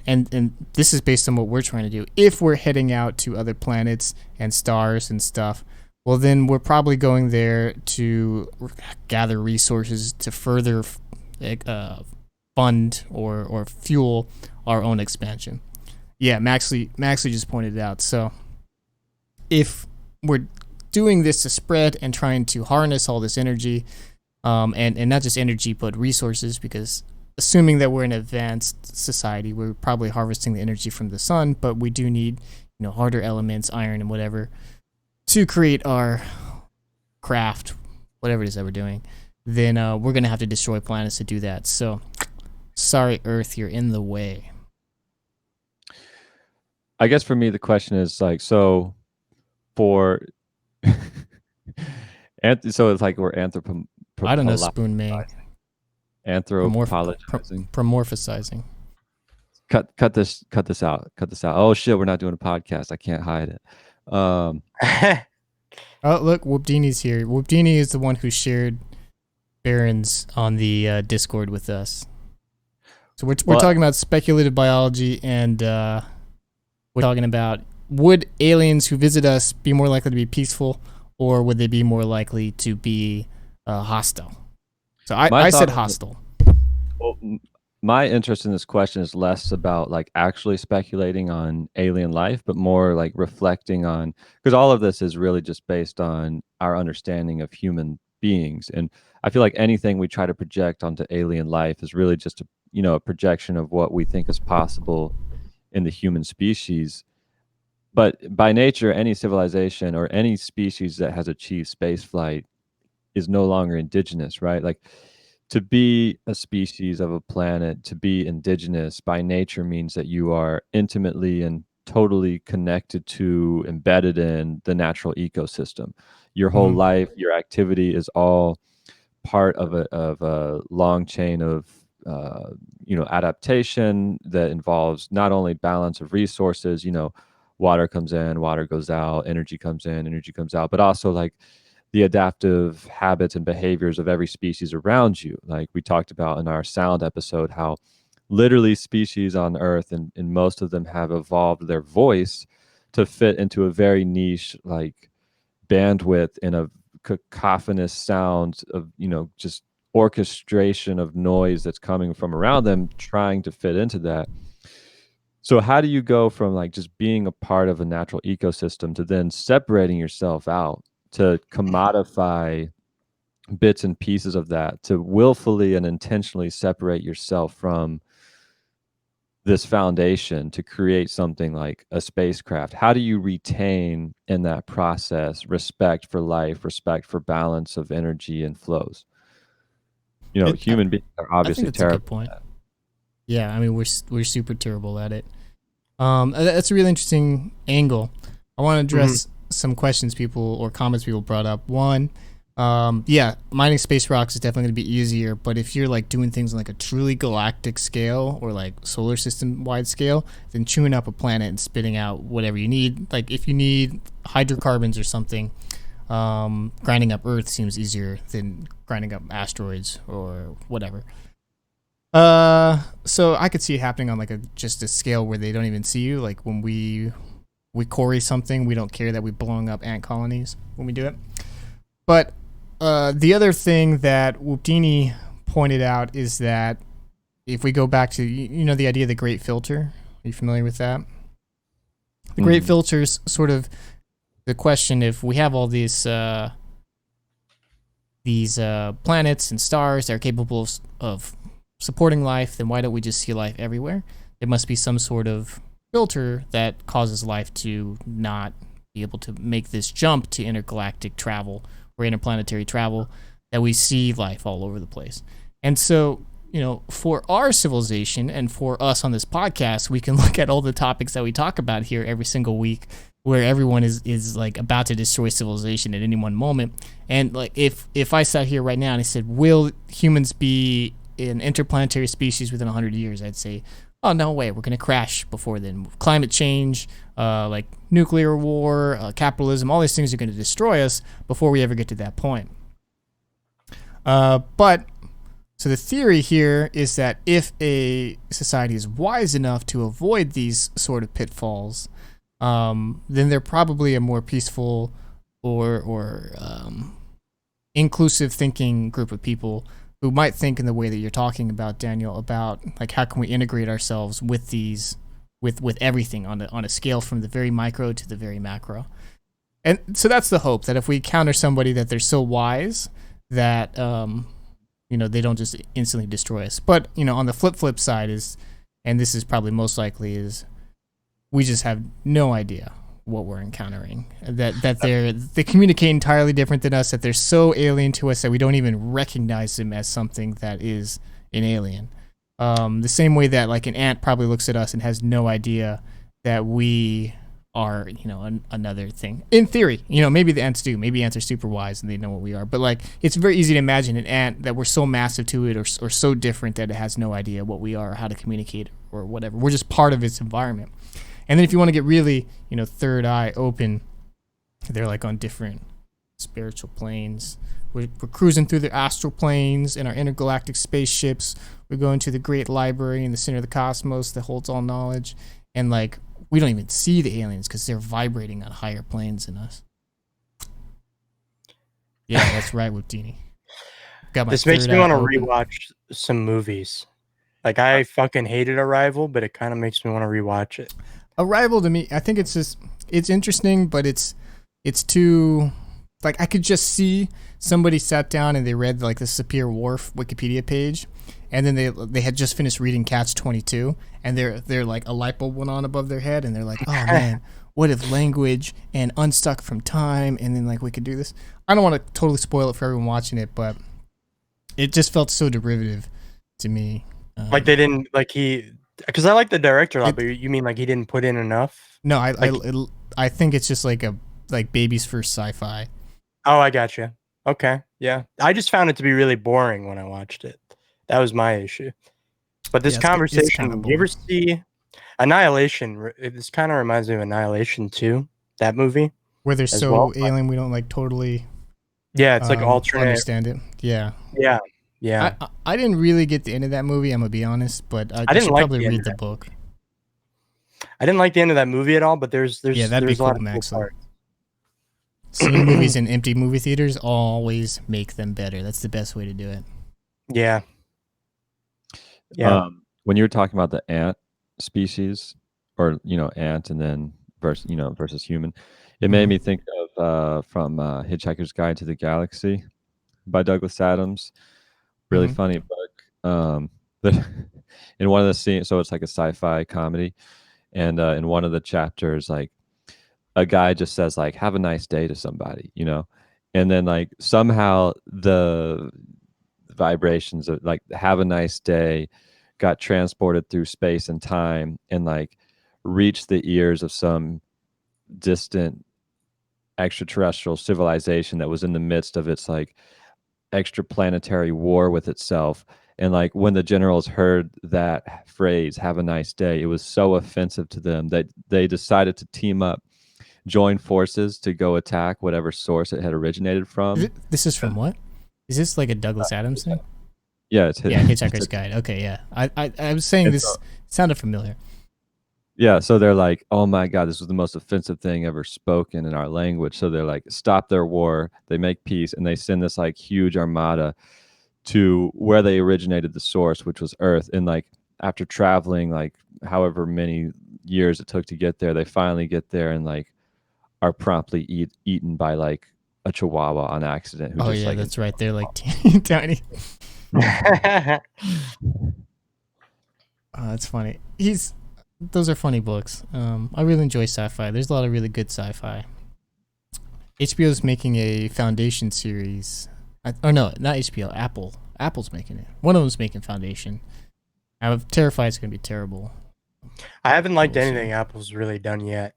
and this is based on what we're trying to do. If we're heading out to other planets and stars and stuff, well, then we're probably going there to gather resources to further fund or fuel our own expansion. Yeah, Maxley just pointed it out. So if we're doing this to spread and trying to harness all this energy, and not just energy but resources, because assuming that we're an advanced society, we're probably harvesting the energy from the sun, but we do need harder elements, iron and whatever, to create our craft, whatever it is that we're doing. Then we're gonna have to destroy planets to do that. So sorry, Earth, you're in the way. I guess for me, the question is like, so for so it's like we're I don't know, Spoon May. anthropologizing. Promorphizing. Cut this out. Oh shit, we're not doing a podcast. I can't hide it. Oh, look, Whoopdini's here. Whoopdini is the one who shared Barron's on the Discord with us. So we're talking about speculative biology, and we're talking about, would aliens who visit us be more likely to be peaceful, or would they be more likely to be hostile? So I said hostile. Well, my interest in this question is less about like actually speculating on alien life, but more like reflecting on, because all of this is really just based on our understanding of human beings. And I feel like anything we try to project onto alien life is really just a projection of what we think is possible in the human species. But by nature, any civilization or any species that has achieved space flight is no longer indigenous, right? Like, to be a species of a planet, to be indigenous by nature means that you are intimately and totally connected to, embedded in the natural ecosystem. Your whole life, your activity is all part of a long chain of adaptation that involves not only balance of resources, water comes in, water goes out, energy comes in, energy comes out, but also like the adaptive habits and behaviors of every species around you. Like we talked about in our sound episode, how literally species on Earth, and most of them have evolved their voice to fit into a very niche like bandwidth in a cacophonous sound of just orchestration of noise that's coming from around them, trying to fit into that. So how do you go from like just being a part of a natural ecosystem to then separating yourself out, to commodify bits and pieces of that, to willfully and intentionally separate yourself from this foundation to create something like a spacecraft? How do you retain in that process respect for life, respect for balance of energy and flows? Human beings are obviously I think that's a good terrible. point. Yeah, I mean we're super terrible at it. That's a really interesting angle. I want to address some questions people or comments people brought up. One, yeah, mining space rocks is definitely going to be easier, but if you're like doing things on like a truly galactic scale or like solar system wide scale, then chewing up a planet and spitting out whatever you need, like if you need hydrocarbons or something, grinding up Earth seems easier than grinding up asteroids or whatever. So I could see it happening on like just a scale where they don't even see you. Like when we quarry something, we don't care that we're blowing up ant colonies when we do it. But the other thing that Whoopdini pointed out is that if we go back to the idea of the Great Filter, are you familiar with that? The Great Filter's sort of the question: if we have all these planets and stars that are capable of supporting life, then why don't we just see life everywhere? There must be some sort of filter that causes life to not be able to make this jump to intergalactic travel or interplanetary travel, that we see life all over the place. And so, for our civilization and for us on this podcast, we can look at all the topics that we talk about here every single week, where everyone is like about to destroy civilization at any one moment. And like if I sat here right now and I said, will humans be an interplanetary species within 100 years, I'd say, oh, no way, we're going to crash before then. Climate change, like nuclear war, capitalism, all these things are going to destroy us before we ever get to that point. But so the theory here is that if a society is wise enough to avoid these sort of pitfalls, then they're probably a more peaceful or inclusive thinking group of people who might think in the way that you're talking about, Daniel, about like how can we integrate ourselves with these, with everything on a scale from the very micro to the very macro. And so that's the hope, that if we counter somebody that they're so wise that they don't just instantly destroy us. But on the flip side is, and this is probably most likely, is we just have no idea what we're encountering, that they communicate entirely different than us, that they're so alien to us that we don't even recognize them as something that is an alien. The same way that like an ant probably looks at us and has no idea that we are another thing. In theory, maybe the ants do, maybe ants are super wise and they know what we are, but like it's very easy to imagine an ant that we're so massive to it or so different that it has no idea what we are or how to communicate or whatever. We're just part of its environment. And then if you want to get really, third eye open, they're like on different spiritual planes. We're cruising through the astral planes in our intergalactic spaceships. We're going to the great library in the center of the cosmos that holds all knowledge. And like, we don't even see the aliens because they're vibrating on higher planes than us. Yeah, that's right, Whoopdini. This makes me want to rewatch some movies. Like, I fucking hated Arrival, but it kind of makes me want to rewatch it. Arrival, to me, I think it's interesting, but it's too, like, I could just see somebody sat down and they read like the Sapir Whorf Wikipedia page, and then they had just finished reading Catch-22, and they're like a light bulb went on above their head, and they're like, oh man, what if language and unstuck from time, and then like we could do this. I don't want to totally spoil it for everyone watching it, but it just felt so derivative to me. Like they didn't because I like the director a lot, but you mean like he didn't put in enough? No, I think it's just like baby's first sci-fi. Oh, I gotcha. Okay, yeah. I just found it to be really boring when I watched it. That was my issue. But this conversation, you ever see Annihilation? This kind of reminds me of Annihilation 2, that movie. Where they're so alien we don't like totally. Yeah, it's like alternate. Understand it. Yeah. Yeah. Yeah. I didn't really get the end of that movie, I'm gonna be honest, but I didn't should like probably read the book. I didn't like the end of that movie at all, but there's yeah, that'd be cool, Max. Seeing movies in empty movie theaters always make them better. That's the best way to do it. Yeah. Yeah. When you were talking about the ant species, or ant, and then versus human, it made me think of from Hitchhiker's Guide to the Galaxy by Douglas Adams. Really funny book. In one of the scenes, so it's like a sci-fi comedy, and in one of the chapters, like a guy just says like "Have a nice day" to somebody, and then like somehow the vibrations of like "Have a nice day" got transported through space and time and like reached the ears of some distant extraterrestrial civilization that was in the midst of its like extraplanetary war with itself. And like when the generals heard that phrase, "Have a nice day," it was so offensive to them that they decided to team up, join forces to go attack whatever source it had originated from. This is from what? Is this like a Douglas Adams thing? Yeah, it's Yeah, Hitchhiker's Guide. Okay, yeah. I was saying this sounded familiar. Yeah, so they're like, "Oh my God, this was the most offensive thing ever spoken in our language." So they're like, stop their war, they make peace, and they send this like huge armada to where they originated the source, which was Earth. And like after traveling like however many years it took to get there, they finally get there and like are promptly eaten by like a chihuahua on accident. Who Oh just yeah, like that's right. They're like teeny tiny. Oh, that's funny. Those are funny books. I really enjoy sci-fi. There's a lot of really good sci-fi. HBO's making a Foundation series. Oh no, not HBO. Apple. Apple's making it. One of them's making Foundation. I'm terrified it's gonna be terrible. I haven't liked We'll see. anything Apple's really done yet,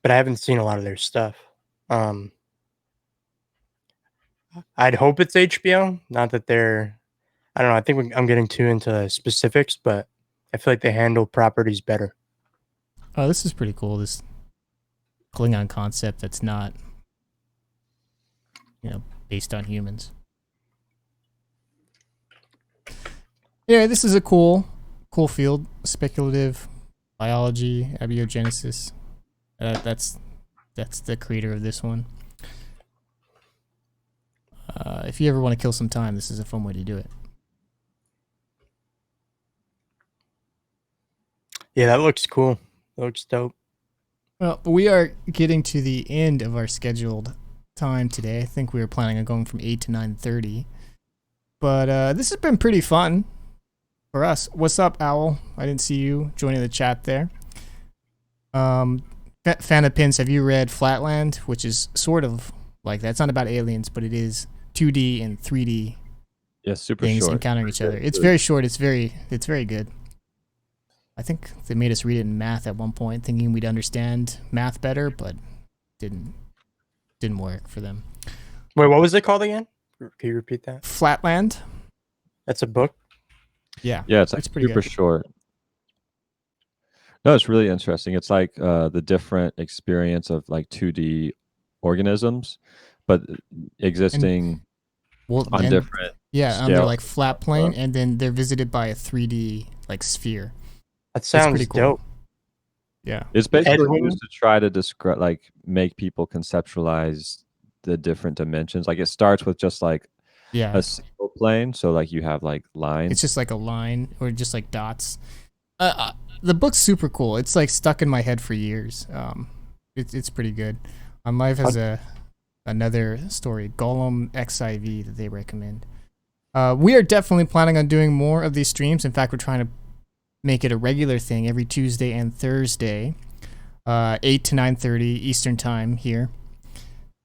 but I haven't seen a lot of their stuff. I'd hope it's HBO. Not that they're, I don't know. I think I'm getting too into specifics, but I feel like they handle properties better. Oh, this is pretty cool. This Klingon concept that's not, based on humans. Yeah, this is a cool field. Speculative biology, abiogenesis. That's the creator of this one. If you ever want to kill some time, this is a fun way to do it. Yeah, that looks cool. That looks dope. Well, we are getting to the end of our scheduled time today. I think we were planning on going from 8 to 9:30. But this has been pretty fun for us. What's up, Owl? I didn't see you joining the chat there. Fan of Pins, have you read Flatland? Which is sort of like that. It's not about aliens, but it is 2D and 3D yeah, super things short. encountering each other. It's very short. It's very good. I think they made us read it in math at one point, thinking we'd understand math better, but didn't work for them. Wait, what was it called again? Can you repeat that? Flatland. That's a book. Yeah. Yeah, it's like It's pretty super good. short. No, it's really interesting. It's like the different experience of like 2D organisms, but existing Well, on and- different. Yeah, they're scale. like flat plane, and then they're visited by a 3D like sphere. That sounds pretty cool. dope. Yeah. It's basically Edwin? used to try to describe, like, make people conceptualize the different dimensions. Like, it starts with just like Yeah. a single plane, so like you have like lines. It's just like a line or just like dots. The book's super cool. It's like stuck in my head for years. It's pretty good. Live has another story, Golem XIV, that they recommend. We are definitely planning on doing more of these streams. In fact, we're trying to make it a regular thing every Tuesday and Thursday, 8 to 9:30 Eastern time here.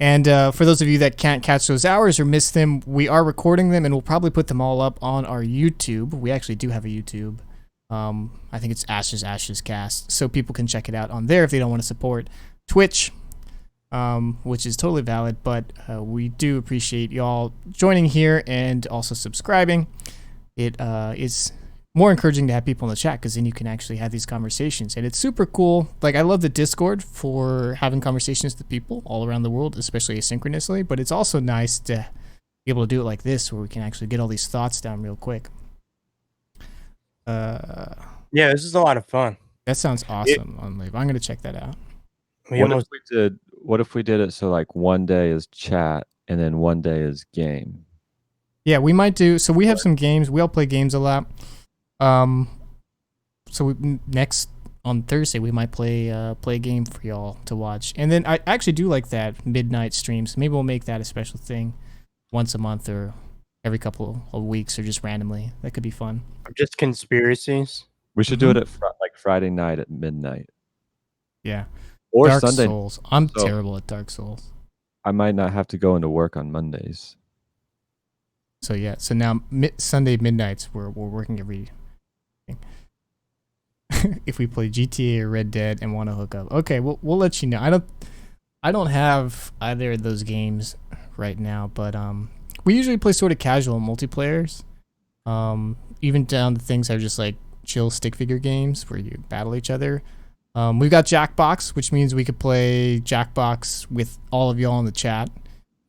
And for those of you that can't catch those hours or miss them, we are recording them, and we'll probably put them all up on our YouTube. We actually do have a YouTube. I think it's Ashes Cast, so people can check it out on there if they don't want to support Twitch, which is totally valid. But we do appreciate y'all joining here and also subscribing. It is more encouraging to have people in the chat, because then you can actually have these conversations, and it's super cool. Like, I love the Discord for having conversations with people all around the world, especially asynchronously, but it's also nice to be able to do it like this, where we can actually get all these thoughts down real quick. Yeah, this is a lot of fun. That sounds awesome on Live. I'm gonna check that out. We What almost if we did it so like one day is chat and then one day is game? Yeah, we might do. So we have some games. We all play games a lot. So next on Thursday we might play a game for y'all to watch. And then I actually do like that midnight streams. Maybe we'll make that a special thing once a month or every couple of weeks or just randomly. That could be fun. just conspiracies. We should do it at like Friday night at midnight Yeah. or Dark Sunday. Souls. I'm So- terrible at Dark Souls. I might not have to go into work on Mondays. So yeah. So now Sunday midnights we're working every If we play GTA or Red Dead and want to hook up. Okay, we'll let you know. I don't have either of those games right now, but we usually play sort of casual multiplayers. Even down to things that are just like chill stick figure games where you battle each other. We've got Jackbox, which means we could play Jackbox with all of y'all in the chat,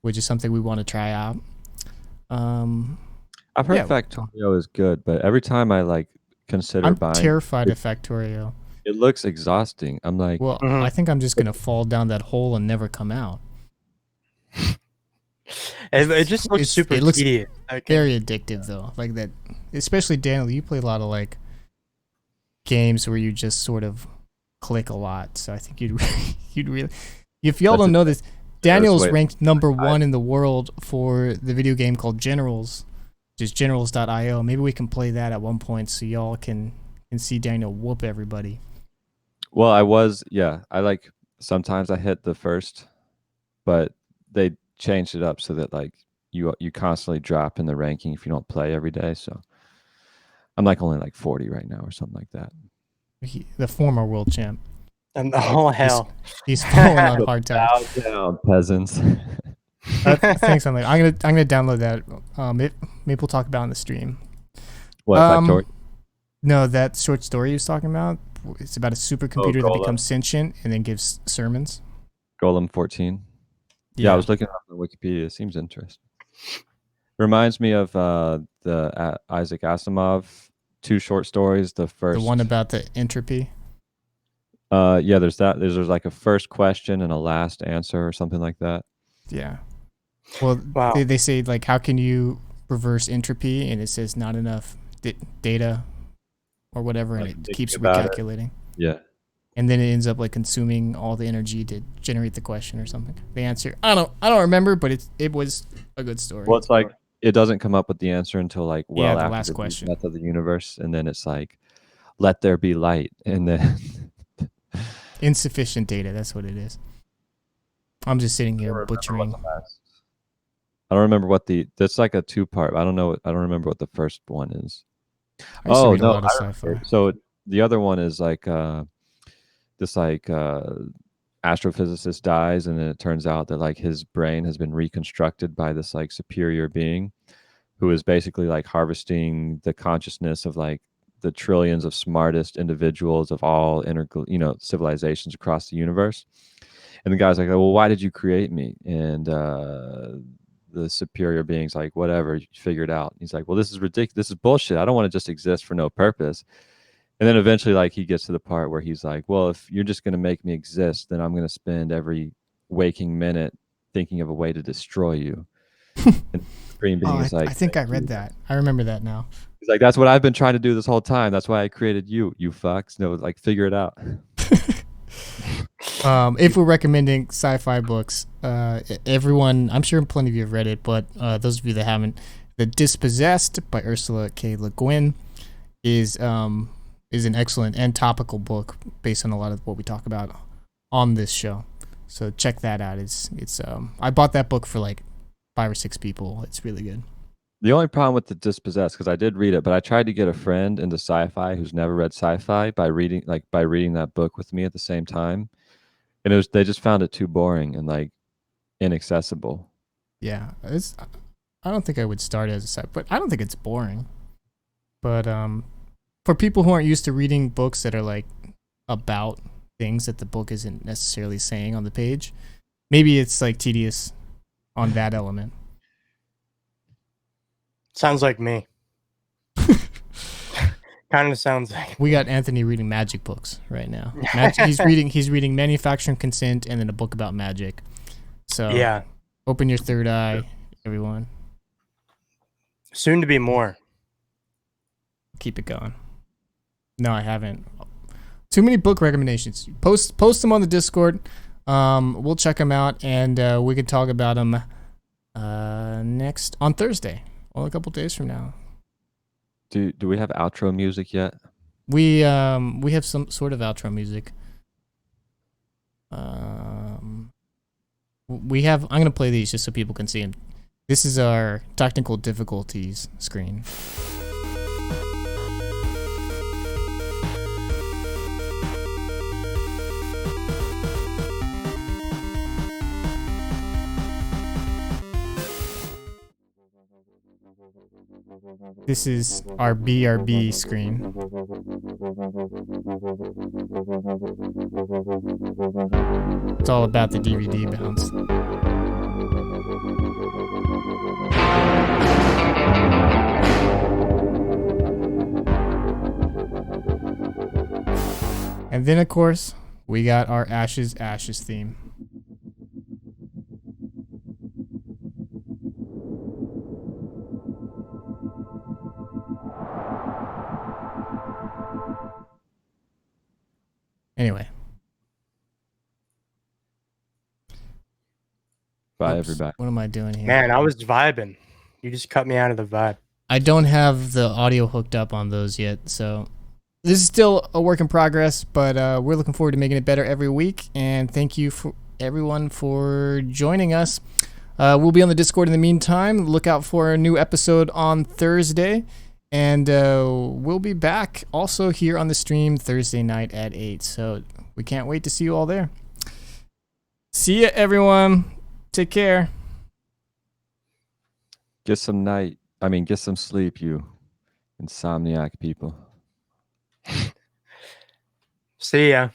which is something we want to try out. I've heard Yeah. Factorio is good, but every time I like consider I'm buying, terrified of Factorio. it looks exhausting. I'm like, Well, Mhm. I think I'm just gonna fall down that hole and never come out. It just looks It's- super it looks tedious. Okay. Very addictive though, like that. Especially Daniel, you play a lot of like games where you just sort of click a lot. So I think you'd really. If y'all That's don't a- know this, Daniel's way- ranked number 1 in the world for the video game called Generals, which is generals.io. Maybe we can play that at one point so y'all can see Daniel whoop everybody. well, I like sometimes I hit the first, but they changed it up so that like you constantly drop in the ranking if you don't play every day. So I'm like only like 40 right now or something like that. The former world champ. And oh hell. He's falling on hard times. Bow down, peasants. Thanks, I'm gonna download that. Maybe we'll talk about it in the stream. What, Factorio? No, that short story he was talking about. It's about a supercomputer that Golem. becomes sentient and then gives sermons. Golem 14. Yeah, I was looking up on Wikipedia. It seems interesting. Reminds me of the Isaac Asimov 2 short stories. The first, the one about the entropy. yeah, there's that. There's like a first question and a last answer or something like that. Yeah. Well, Wow. they say like, how can you reverse entropy? And it says not enough data or whatever, and Like it thinking keeps about it. recalculating. Yeah. And then it ends up like consuming all the energy to generate the question or something. The answer, I don't remember, but it was a good story. Well, it's like it doesn't come up with the answer until like well Yeah, the after last the question. death of the universe, and then it's like, let there be light, and then Insufficient data. That's what it is. I'm just sitting here remember what butchering. the last- I don't remember what that's like a 2-part. I don't know. I don't remember what the first one is. I used to Oh read a no! lot of I sci-fi. remember. So the other one is like this astrophysicist dies, and then it turns out that like his brain has been reconstructed by this like superior being, who is basically like harvesting the consciousness of like the trillions of smartest individuals of all civilizations across the universe. And the guy's like, well, why did you create me? And the superior being's like, whatever, you figure it out. He's like, well, this is ridiculous. This is bullshit. I don't want to just exist for no purpose. And then eventually, like, he gets to the part where he's like, well, if you're just going to make me exist, then I'm going to spend every waking minute thinking of a way to destroy you. And the Supreme Being is like, I think I read that. I remember that now. he's like, that's what I've been trying to do this whole time. That's why I created you fucks. No, like, figure it out. If we're recommending sci-fi books, everyone, I'm sure plenty of you have read it, but those of you that haven't, The Dispossessed by Ursula K. Le Guin is an excellent and topical book based on a lot of what we talk about on this show. So check that out. It's I bought that book for like 5 or 6 people. It's really good. The only problem with The Dispossessed, because I did read it, but I tried to get a friend into sci-fi who's never read sci-fi by reading that book with me at the same time, and they just found it too boring and like inaccessible. Yeah, I don't think I would start as a sci, but I don't think it's boring. But for people who aren't used to reading books that are like about things that the book isn't necessarily saying on the page, maybe it's like tedious on that element. Sounds like me. Kind of sounds like. We got Anthony reading magic books right now. He's reading Manufacturing Consent and then a book about magic. So Yeah. open your third eye, everyone. Soon to be more. Keep it going. No, I haven't. Too many book recommendations. Post them on the Discord. We'll check them out and we can talk about them next on Thursday. Well, a couple days from now. Do we have outro music yet? We have some sort of outro music. We have. I'm gonna play these just so people can see them. This is our technical difficulties screen. This is our BRB screen. It's all about the DVD bounce. And then, of course, we got our Ashes theme. Anyway. Bye, Oops, everybody. What am I doing here? Man, I was vibing. You just cut me out of the vibe. I don't have the audio hooked up on those yet, so this is still a work in progress, but we're looking forward to making it better every week. And thank you for everyone for joining us. We'll be on the Discord in the meantime. Look out for a new episode on Thursday. And we'll be back also here on the stream Thursday night at 8. So we can't wait to see you all there. See ya, everyone. Take care. Get some sleep, you insomniac people. See ya.